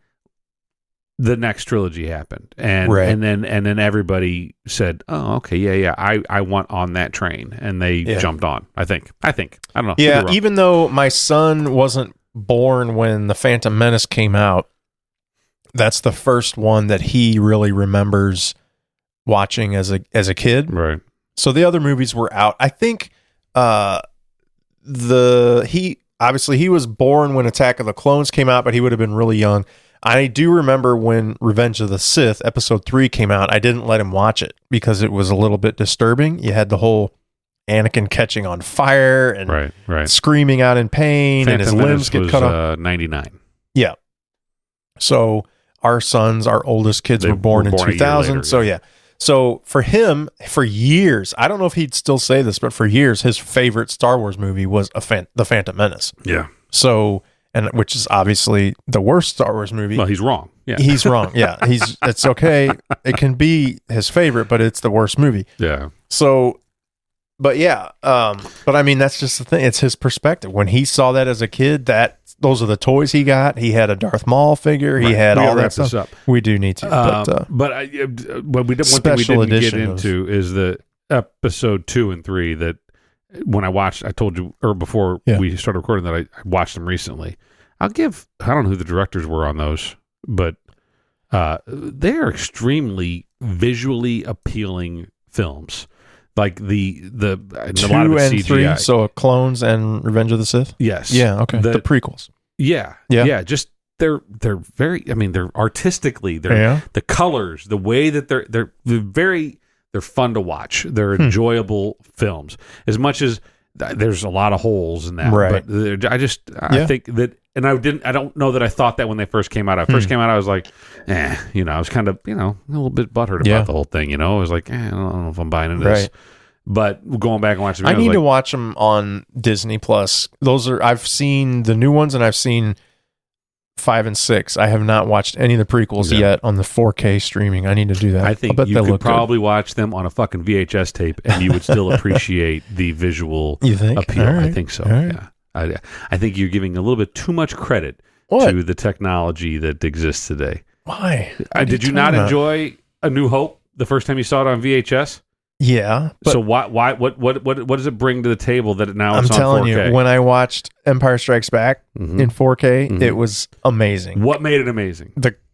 the next trilogy happened, and then everybody said, "Oh, okay, I want on that train," and they jumped on. I think. I don't know. Yeah, even though my son wasn't born when the Phantom Menace came out, that's the first one that he really remembers watching as a kid. Right. So the other movies were out. I think. He was born when Attack of the Clones came out, but he would have been really young. I do remember when Revenge of the Sith Episode 3 came out, I didn't let him watch it because it was a little bit disturbing. You had the whole Anakin catching on fire and screaming out in pain, and his limbs get cut off. 99. Yeah. So our oldest kids were born in 2000. Later, so So for him, for years, I don't know if he'd still say this, but for years, his favorite Star Wars movie was The Phantom Menace. Yeah. So, which is obviously the worst Star Wars movie. Well, he's wrong. Yeah. He's wrong. Yeah. It's okay. It can be his favorite, but it's the worst movie. Yeah. So, but I mean, that's just the thing. It's his perspective. When he saw that as a kid, those are the toys he got. He had a Darth Maul figure. He had all that stuff. This up. We do need to. One thing we didn't get into is the episode 2 and 3 that when I watched, I told you, or before we started recording, that I watched them recently. I don't know who the directors were on those, but they are extremely visually appealing films. Like the 2 and 3, so Clones and Revenge of the Sith. Yes. Yeah. Okay. The prequels. Yeah. Just they're very. I mean, they're artistically. The colors, the way that they're fun to watch. They're enjoyable films. As much as there's a lot of holes in that, but I think that. And I don't know that I thought that when they first came out. I was like, I was kind of, a little bit butthurt about the whole thing, I was like, I don't know if I'm buying into this. But going back and watching I need to watch them on Disney Plus. I've seen the new ones and I've seen 5 and 6. I have not watched any of the prequels yet on the 4K streaming. I need to do that. I think you could probably watch them on a fucking VHS tape and you would still appreciate the visual appeal. Right. I think so. Right. Yeah. I think you're giving a little bit too much credit to the technology that exists today. Why? Did you not enjoy A New Hope the first time you saw it on VHS? Yeah. So why? What does it bring to the table that now it's on 4K? I'm telling you, when I watched Empire Strikes Back in 4K, it was amazing. What made it amazing?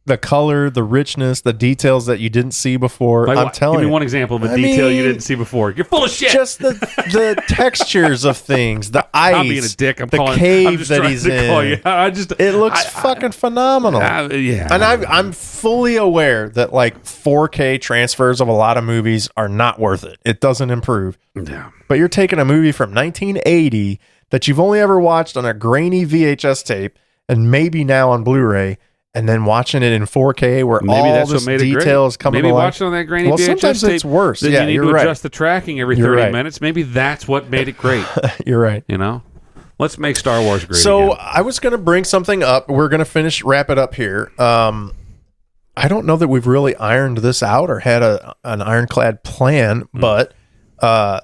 the color, the richness, the details that you didn't see before. I'm telling you. Give me one example of a detail you didn't see before. You're full of shit. Just the textures of things, the ice. I'm being a dick. I'm the calling, cave I'm just that trying he's to in. call you. It looks fucking phenomenal. Yeah. And I'm fully aware that like 4K transfers of a lot of movies are not worth it. It doesn't improve. Yeah. But you're taking a movie from 1980 that you've only ever watched on a grainy VHS tape and maybe now on Blu-ray, and then watching it in 4K where maybe all that's this what made detail is coming maybe to life. Watching on that grainy VHS sometimes tape, it's worse. Then Yeah, you need to adjust the tracking every 30 minutes. Maybe that's what made it great. You're right. You know? Let's make Star Wars great So again. I was going to bring something up. We're going to wrap it up here. I don't know that we've really ironed this out or had an ironclad plan, but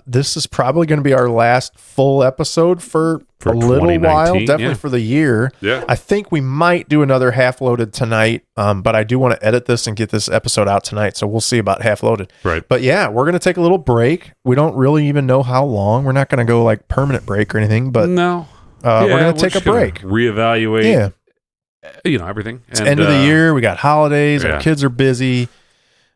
this is probably going to be our last full episode for a little while, definitely for the year. Yeah. I think we might do another half loaded tonight, but I do want to edit this and get this episode out tonight, so we'll see about half loaded. Right. But yeah, we're going to take a little break. We don't really even know how long. We're not going to go like permanent break or anything, but no, we're going to take a break. Reevaluate. Yeah. Everything. It's end of the year. We got holidays. Our kids are busy.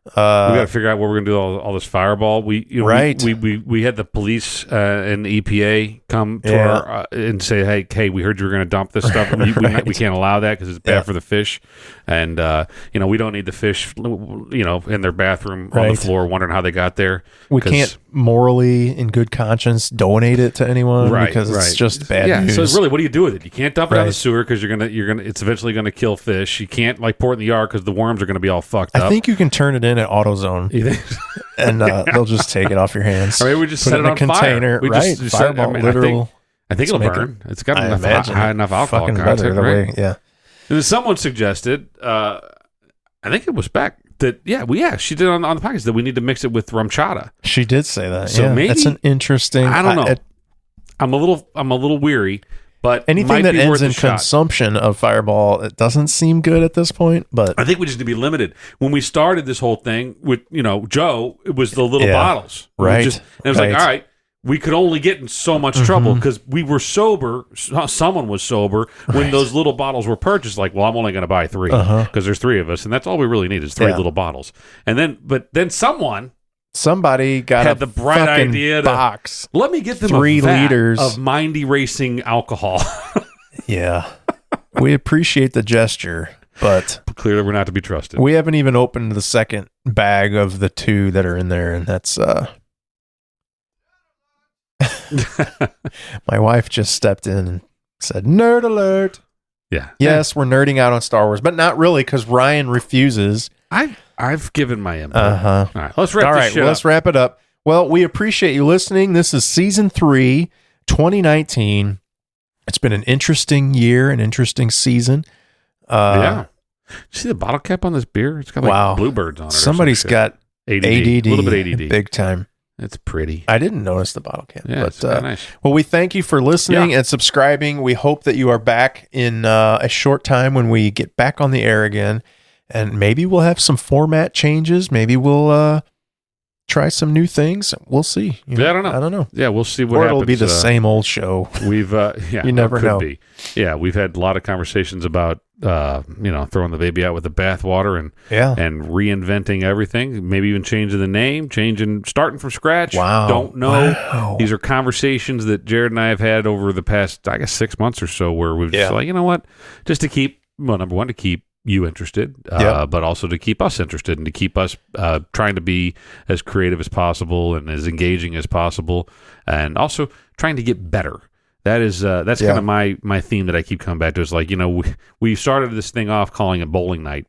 We got to figure out what we're going to do all this fireball. We had the police and EPA come to our and say, hey, we heard you were going to dump this stuff. We can't allow that because it's bad for the fish, and we don't need the fish, in their bathroom on the floor wondering how they got there. We can't morally, in good conscience, donate it to anyone because it's just bad news. So really, what do you do with it? You can't dump it on the sewer because it's eventually going to kill fish. You can't pour it in the yard because the worms are going to be all fucked up. I think you can turn it in at AutoZone, and they'll just take it off your hands. Or maybe we just set it on container, fire. Right? Fireball, literal. I think it'll burn. It's got high enough alcohol content, right? Yeah. And someone suggested, I think it was Beck, that she did on the podcast that we need to mix it with rum chata. She did say that. So maybe that's an interesting. I don't know. I'm a little weary. But anything that ends in consumption of Fireball, it doesn't seem good at this point. But I think we just need to be limited. When we started this whole thing with Joe, it was the little bottles, right? And it was like, all right, we could only get in so much trouble because we were sober. Someone was sober when those little bottles were purchased. Like, well, I'm only going to buy 3 because there's 3 of us, and that's all we really need is 3 little bottles. And then somebody had the bright idea box. Let me get them 3 liters of mind erasing alcohol. Yeah, we appreciate the gesture, but clearly we're not to be trusted. We haven't even opened the second bag of the 2 that are in there, and that's my wife just stepped in and said, "Nerd alert!" Yeah. Yes, we're nerding out on Star Wars, but not really because Ryan refuses. I've given my input. All right, let's wrap this shit up. Let's wrap it up. Well, we appreciate you listening. This is season 3, 2019. It's been an interesting year, an interesting season. Yeah. You see the bottle cap on this beer? It's got bluebirds on it. Somebody's got ADD. A little bit ADD. Big time. It's pretty. I didn't notice the bottle cap. Yeah, but, it's nice. Well, we thank you for listening and subscribing. We hope that you are back in a short time when we get back on the air again. And maybe we'll have some format changes. Maybe we'll try some new things. We'll see. I don't know. I don't know. Yeah, we'll see what or happens. it'll be the same old show. We've you never know. Be. Yeah, we've had a lot of conversations about throwing the baby out with the bathwater and reinventing everything. Maybe even changing the name, starting from scratch. Wow. Don't know. Wow. These are conversations that Jared and I have had over the past, I guess, 6 months or so, where we've just like, you know what, just to keep number one, to keep you interested, but also to keep us interested and to keep us trying to be as creative as possible and as engaging as possible, and also trying to get better. That's kind of my theme that I keep coming back to. Is like, we started this thing off calling it bowling night.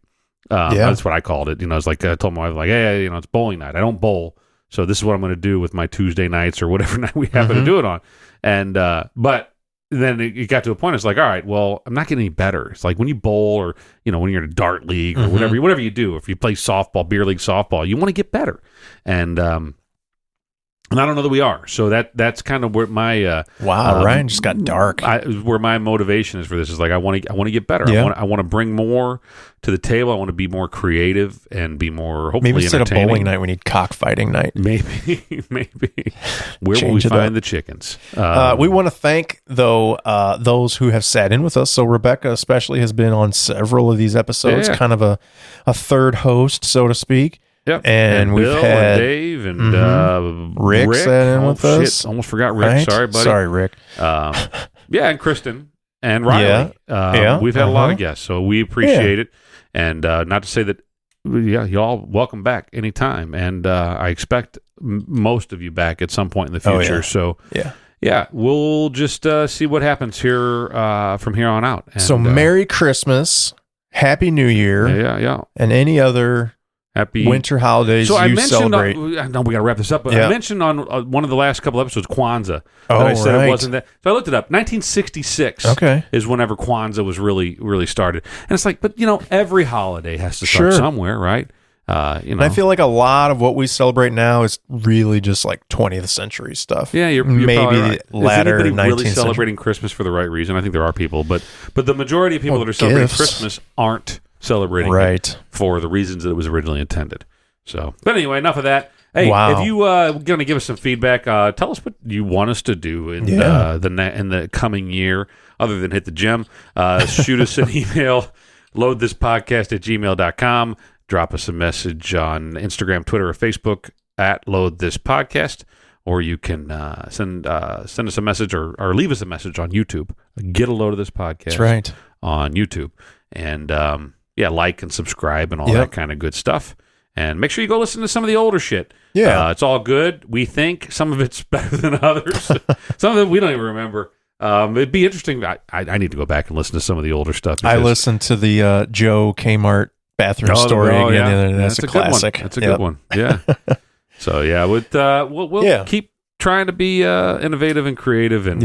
That's what I called it. It's like I told my wife, like, hey, it's bowling night. I don't bowl, so this is what I'm going to do with my Tuesday nights or whatever night we happen to do it on. And but then it got to a point. It's like, all right, well, I'm not getting any better. It's like when you bowl, or when you're in a dart league or whatever you do. If you play softball, beer league softball, you want to get better. And And I don't know that we are. So that's kind of where my wow, Ryan just got dark. Where my motivation is for this is like I want to get better. Yeah. I want to bring more to the table. I want to be more creative and be more hopefully maybe instead of entertaining. bowling night, we need cockfighting night. Maybe. Where will we find the chickens? We want to thank though those who have sat in with us. So Rebecca especially has been on several of these episodes, kind of a third host, so to speak. Yep. And we've Bill had and Dave and Rick sat in with us. Almost forgot Rick. Right? Sorry, buddy. Sorry, Rick. And Kristen and Riley. We've had a lot of guests, so we appreciate it. And not to say that, y'all welcome back anytime. And I expect most of you back at some point in the future. So we'll just see what happens here from here on out. And, so Merry Christmas, Happy New Year, and any other happy winter holidays I mentioned celebrate. I know we got to wrap this up, but I mentioned on one of the last couple episodes Kwanzaa that I said it wasn't that. So I looked it up. 1966 is whenever Kwanzaa was really started. And it's like, but every holiday has to start somewhere, right? And I feel like a lot of what we celebrate now is really just like 20th century stuff. Yeah, you're maybe right. latter is anybody 19th really celebrating Christmas for the right reason? I think there are people, but the majority of people that are celebrating Christmas aren't celebrating it for the reasons that it was originally intended. So, but anyway, enough of that. Hey, if you going to give us some feedback, tell us what you want us to do in the coming year, other than hit the gym. Shoot us an email, loadthispodcast@gmail.com. Drop us a message on Instagram, Twitter, or Facebook at loadthispodcast, or you can send us a message or leave us a message on YouTube. Get a load of this podcast. That's right. On YouTube, and like and subscribe and all that kind of good stuff. And make sure you go listen to some of the older shit. Yeah. It's all good. We think some of it's better than others. Some of it we don't even remember. It'd be interesting. I need to go back and listen to some of the older stuff. I listened to the Joe Kmart bathroom story again. That's a classic. That's a good one. Yeah. So we'll keep trying to be innovative and creative, and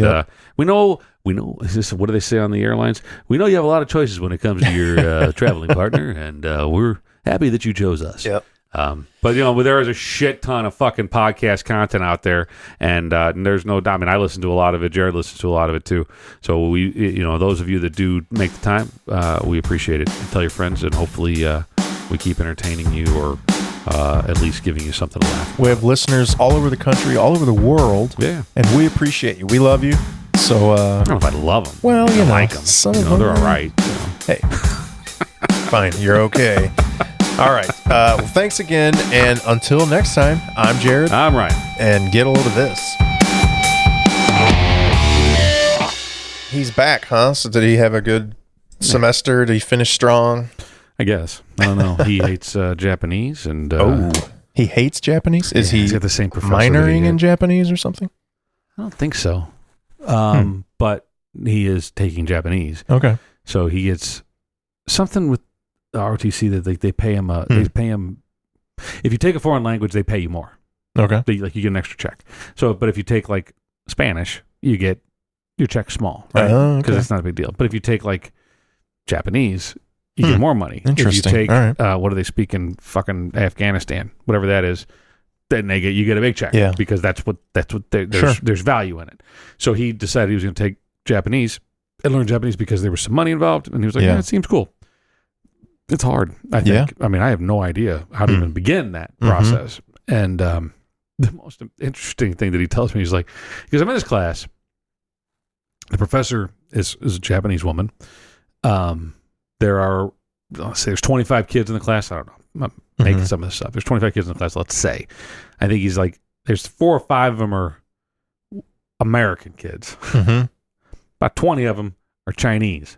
we know. Is this, what do they say on the airlines? We know you have a lot of choices when it comes to your traveling partner, and we're happy that you chose us. Yep. But there is a shit ton of fucking podcast content out there, and there's no doubt. I mean, I listen to a lot of it. Jared listens to a lot of it too. So we, those of you that do make the time, we appreciate it. And tell your friends, and hopefully we keep entertaining you, or at least giving you something to laugh. We have listeners all over the country, all over the world. Yeah, and we appreciate you. We love you. So I don't know if I love them. Well, I like them. They're all right. Hey, fine. You're okay. All right. Well, thanks again. And until next time, I'm Jared. I'm Ryan. And get a load of this. He's back, huh? So did he have a good semester? Did he finish strong? I guess. I don't know. He hates Japanese. And he hates Japanese? Is he the same professor minoring in Japanese or something? I don't think so. But he is taking Japanese. Okay. So he gets something with ROTC that they pay him. They pay him. If you take a foreign language, they pay you more. Okay. You get an extra check. So, but if you take like Spanish, you get your check small, right? Because it's not a big deal. But if you take like Japanese, you get more money. Interesting. If you take what do they speak in fucking Afghanistan, whatever that is, then you get a big check. Yeah. Because that's what there's value in it. So he decided he was going to take Japanese and learn Japanese because there was some money involved, and he was like, "Yeah, it seems cool." It's hard, I think. Yeah. I mean, I have no idea how to even begin that process. And the most interesting thing that he tells me is like, because I'm in this class, the professor is a Japanese woman. There are, let's say, there's 25 kids in the class. I don't know. I'm making some of this up. There's 25 kids in the class. Let's say, I think he's like, there's 4 or 5 of them are American kids. About 20 of them are Chinese.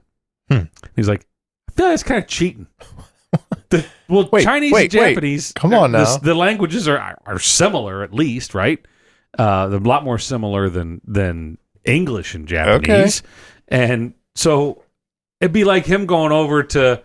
He's like, I feel like it's kind of cheating. Chinese and Japanese. Come on now. The languages are similar, at least, right? They're a lot more similar than English and Japanese. Okay. And so it'd be like him going over to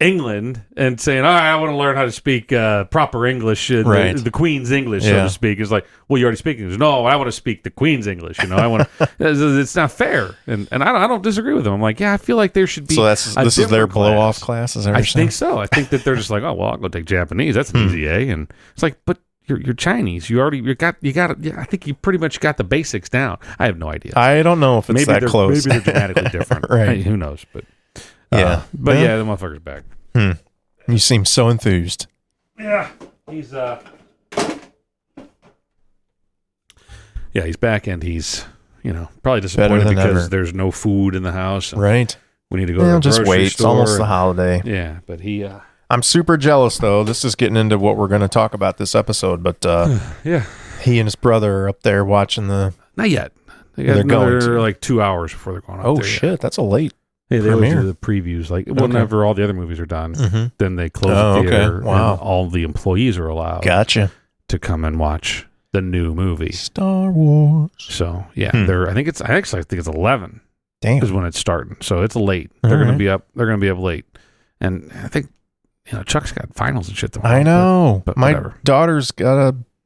England and saying, "All right, I want to learn how to speak proper English, the Queen's English, so to speak." It's like, well, you already speak English. No, I want to speak the Queen's English. I want to. It's not fair, and I don't disagree with them. I'm like, yeah, I feel like there should be. So this is their blow off class. I think so. I think that they're just like, oh well, I'll go take Japanese. That's an easy A, and it's like, but You're Chinese. I think you pretty much got the basics down. I have no idea. I don't know if it's that close. Maybe they're dramatically different. Right. Who knows? But yeah. The motherfucker's back. You seem so enthused. Yeah. He's he's back, and he's probably disappointed because there's no food in the house. Right. We need to go to the grocery just wait. store. It's almost the holiday. Yeah, but he. I'm super jealous, though. This is getting into what we're going to talk about this episode, but yeah, he and his brother are up there watching the. Not yet. They're another like 2 hours before they're going up. Oh there shit, yet. that's a late. Yeah, they always do the previews. Like whenever all the other movies are done, then they close the theater. Okay. Wow. And all the employees are allowed. Gotcha. To come and watch the new movie, Star Wars. So yeah, I think it's 11. Damn. Is when it's starting. So it's late. They're going to be up. They're going to be up late, and I think Chuck's got finals and shit tomorrow. I know. But my whatever. daughter's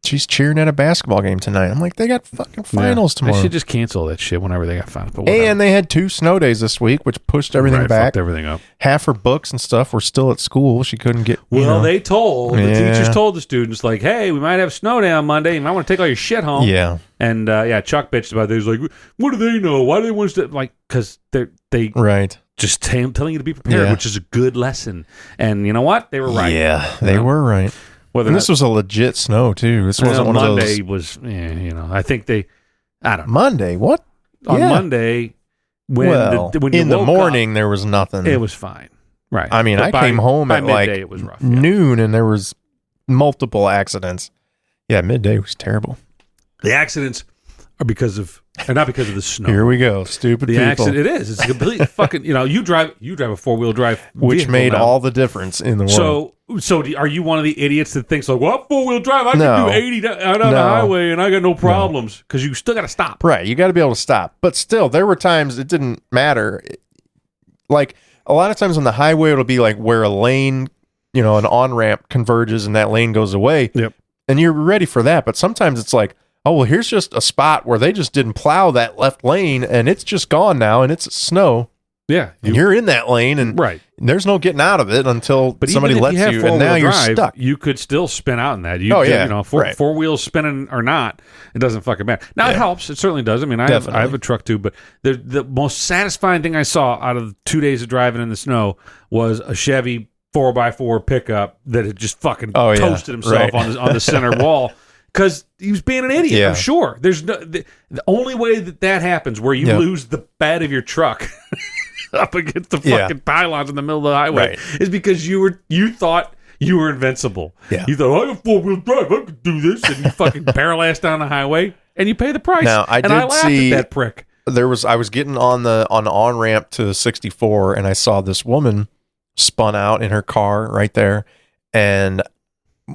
she's cheering at a basketball game tonight. I'm like, they got fucking finals tomorrow. They should just cancel that shit whenever they got finals. But and they had 2 snow days this week, which pushed everything back. Fucked everything up. Half her books and stuff were still at school. She couldn't get. They told the teachers told the students like, "Hey, we might have snow day on Monday. You might want to take all your shit home." Yeah. And Chuck bitched about this. Like, what do they know? Why do they want to because they right. Just telling you to be prepared, which is a good lesson. And you know what? They were right. Yeah, they were right. And this was a legit snow too. This wasn't one Monday of those. I think I don't know. Monday, what? On Monday, when in the morning there was nothing. It was fine, right? I mean, I came home at midday, it was rough, noon, and there was multiple accidents. Yeah, midday was terrible. The accidents are not because of the snow. Here we go, stupid people. Accident, it is. It's a complete fucking. You drive a 4-wheel drive, which made all the difference in the world. So are you one of the idiots that thinks like, well, 4-wheel drive, I can do 80 out on the highway and I got no problems? Because you still got to stop. Right, you got to be able to stop. But still, there were times it didn't matter. Like, a lot of times on the highway, it'll be like where a lane, an on-ramp converges and that lane goes away. Yep. And you're ready for that. But sometimes it's like, oh, well, here's just a spot where they just didn't plow that left lane and it's just gone now and it's snow. Yeah. You're in that lane and there's no getting out of it until somebody lets you, and now you're stuck. You could still spin out in that. Four wheels spinning or not, it doesn't fucking matter. Now, it helps. It certainly does. I mean, I have a truck too, but the most satisfying thing I saw out of 2 days of driving in the snow was a Chevy 4x4 pickup that had just fucking toasted himself on the center wall. Because he was being an idiot, I'm sure. There's the only way that happens where you lose the bed of your truck up against the fucking pylons in the middle of the highway is because you thought you were invincible. Yeah. You thought, I have 4-wheel drive, I could do this, and you fucking barrel ass down the highway and you pay the price. Now, I laughed at that prick. I was getting on the on-ramp to 64 and I saw this woman spun out in her car right there, and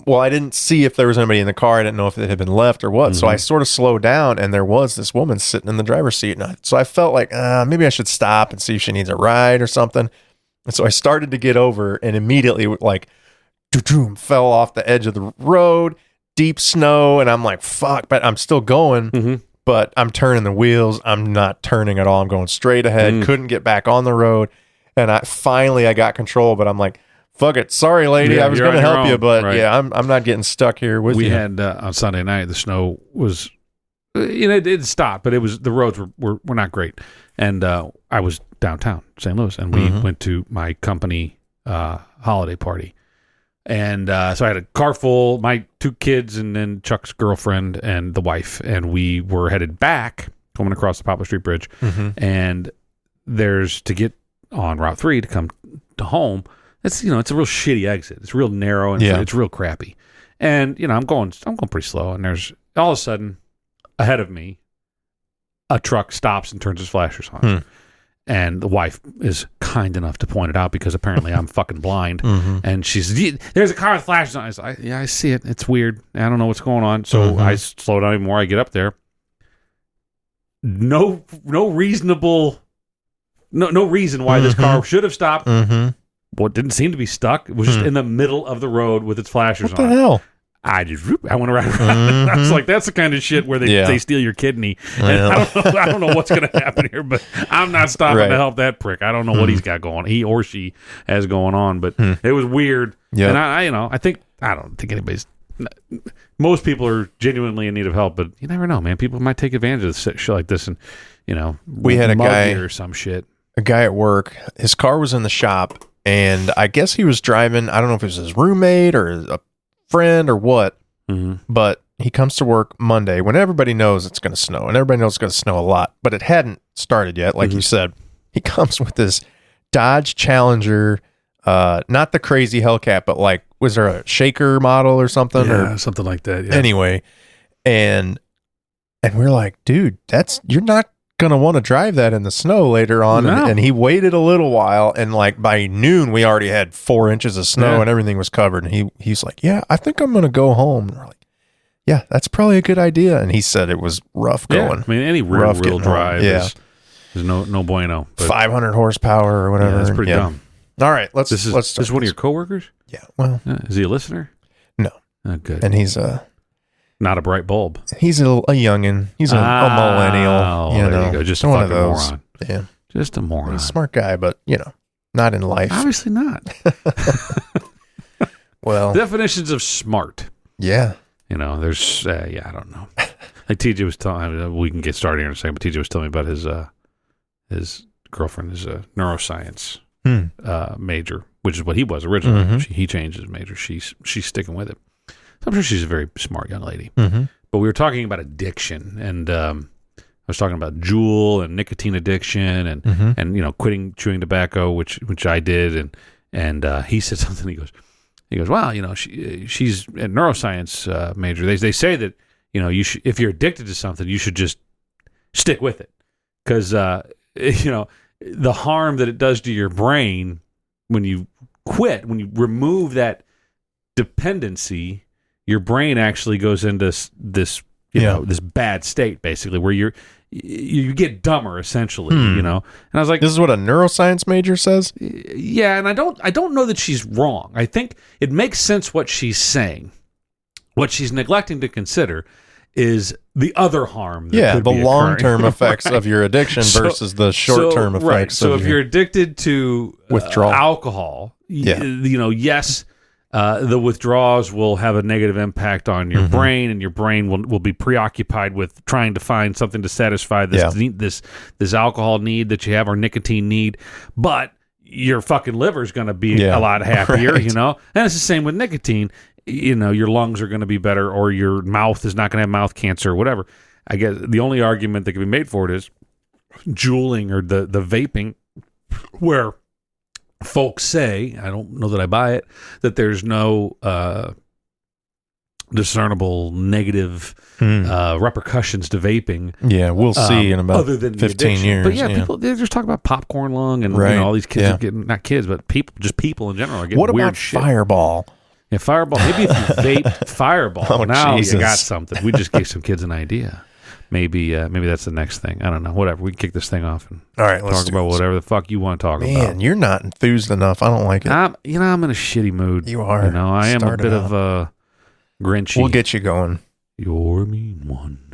I didn't see if there was anybody in the car. I didn't know if it had been left or what. Mm-hmm. So I sort of slowed down, and there was this woman sitting in the driver's seat. So I felt like maybe I should stop and see if she needs a ride or something. And so I started to get over, and immediately fell off the edge of the road, deep snow, and I'm like, fuck, but I'm still going. Mm-hmm. But I'm turning the wheels. I'm not turning at all. I'm going straight ahead. Couldn't get back on the road. And I got control, but I'm like, fuck it. Sorry, lady. I was going to help you, but I'm not getting stuck here with you. We had on Sunday night, the snow was, it stopped, but the roads were not great. And I was downtown St. Louis, and we went to my company holiday party. And so I had a car full, my 2 kids, and then Chuck's girlfriend and the wife, and we were headed back, coming across the Poplar Street Bridge. Mm-hmm. And there's to get on Route 3 to come to home. It's it's a real shitty exit. It's real narrow and it's real crappy. And I'm going pretty slow. And there's all of a sudden ahead of me, a truck stops and turns its flashers on. And the wife is kind enough to point it out because apparently I'm fucking blind. Mm-hmm. And she's, there's a car with flashers on. I see it. It's weird. I don't know what's going on. So I slow down even more. I get up there. No reason why this car should have stopped. Mm-hmm. Well, it didn't seem to be stuck. It was just in the middle of the road with its flashers on. What the hell? I went around. Mm-hmm. I was like, that's the kind of shit where they steal your kidney. And I don't know what's going to happen here, but I'm not stopping to help that prick. I don't know what he's got going. He or she has going on, but it was weird. Yep. And I don't think anybody's most people are genuinely in need of help, but you never know, man. People might take advantage of shit like this, and we had a guy or some shit. A guy at work. His car was in the shop, and I guess he was driving. I don't know if it was his roommate or a friend or what, but he comes to work Monday when everybody knows it's going to snow, and everybody knows it's going to snow a lot, but it hadn't started yet, like you said. He comes with this Dodge Challenger, not the crazy Hellcat, but like, was there a shaker model or something? Yeah, something like that. Yeah. Anyway, and we're like, dude, you're not gonna want to drive that in the snow later on. No. And he waited a little while, and like by noon we already had 4 inches of snow and everything was covered. And he's like, yeah, I think I'm gonna go home. And we're like, yeah, that's probably a good idea. And he said it was rough going. I mean, any rear-wheel drive is no bueno. 500 horsepower or whatever. Yeah, that's pretty dumb. All right, let's. This is one of your coworkers? Yeah. Well, is he a listener? No. Oh, good. And he's not a bright bulb. He's a youngin. He's a millennial. There you go. Just one of those. Moron. Yeah. Just a moron. He's a smart guy, but not in life. Obviously not. Well, definitions of smart. Yeah. There's I don't know. Like TJ was telling, we can get started here in a second, but TJ was telling me about his girlfriend is a neuroscience major, which is what he was originally. He changed his major. She's sticking with it. So I'm sure she's a very smart young lady. But we were talking about addiction, and I was talking about Juul and nicotine addiction, and quitting chewing tobacco, which I did, and he said something. He goes, wow, she's a neuroscience major. They say that you should, if you're addicted to something, you should just stick with it, because the harm that it does to your brain when you quit, when you remove that dependency, your brain actually goes into this this bad state, basically, where you get dumber, essentially. And I was like, this is what a neuroscience major says. Yeah, and I don't know that she's wrong. I think it makes sense what she's saying. What she's neglecting to consider is the other harm that could the be long-term occurring. effects of your addiction versus the short-term effects. Right. So if you're addicted to withdrawal alcohol, yes, the withdrawals will have a negative impact on your brain, and your brain will be preoccupied with trying to find something to satisfy this alcohol need that you have, or nicotine need. But your fucking liver is going to be a lot happier, right. And it's the same with nicotine. Your lungs are going to be better, or your mouth is not going to have mouth cancer or whatever. I guess the only argument that can be made for it is juuling, or the vaping, where folks say, I don't know that I buy it, that there's no discernible negative repercussions to vaping. Yeah, we'll see in about other than 15 years. But people, they just talk about popcorn lung, and all these kids are getting, not kids, but people in general are getting weird shit. What about Fireball? Yeah, Fireball. Maybe if you vape Fireball, now Jesus. You got something. We just gave some kids an idea. Maybe that's the next thing. I don't know. Whatever. We can kick this thing off and let's talk about whatever the fuck you want to talk about. Man, you're not enthused enough. I don't like it. I'm in a shitty mood. You are. I am a bit of a Grinchy. We'll get you going. You're a mean one.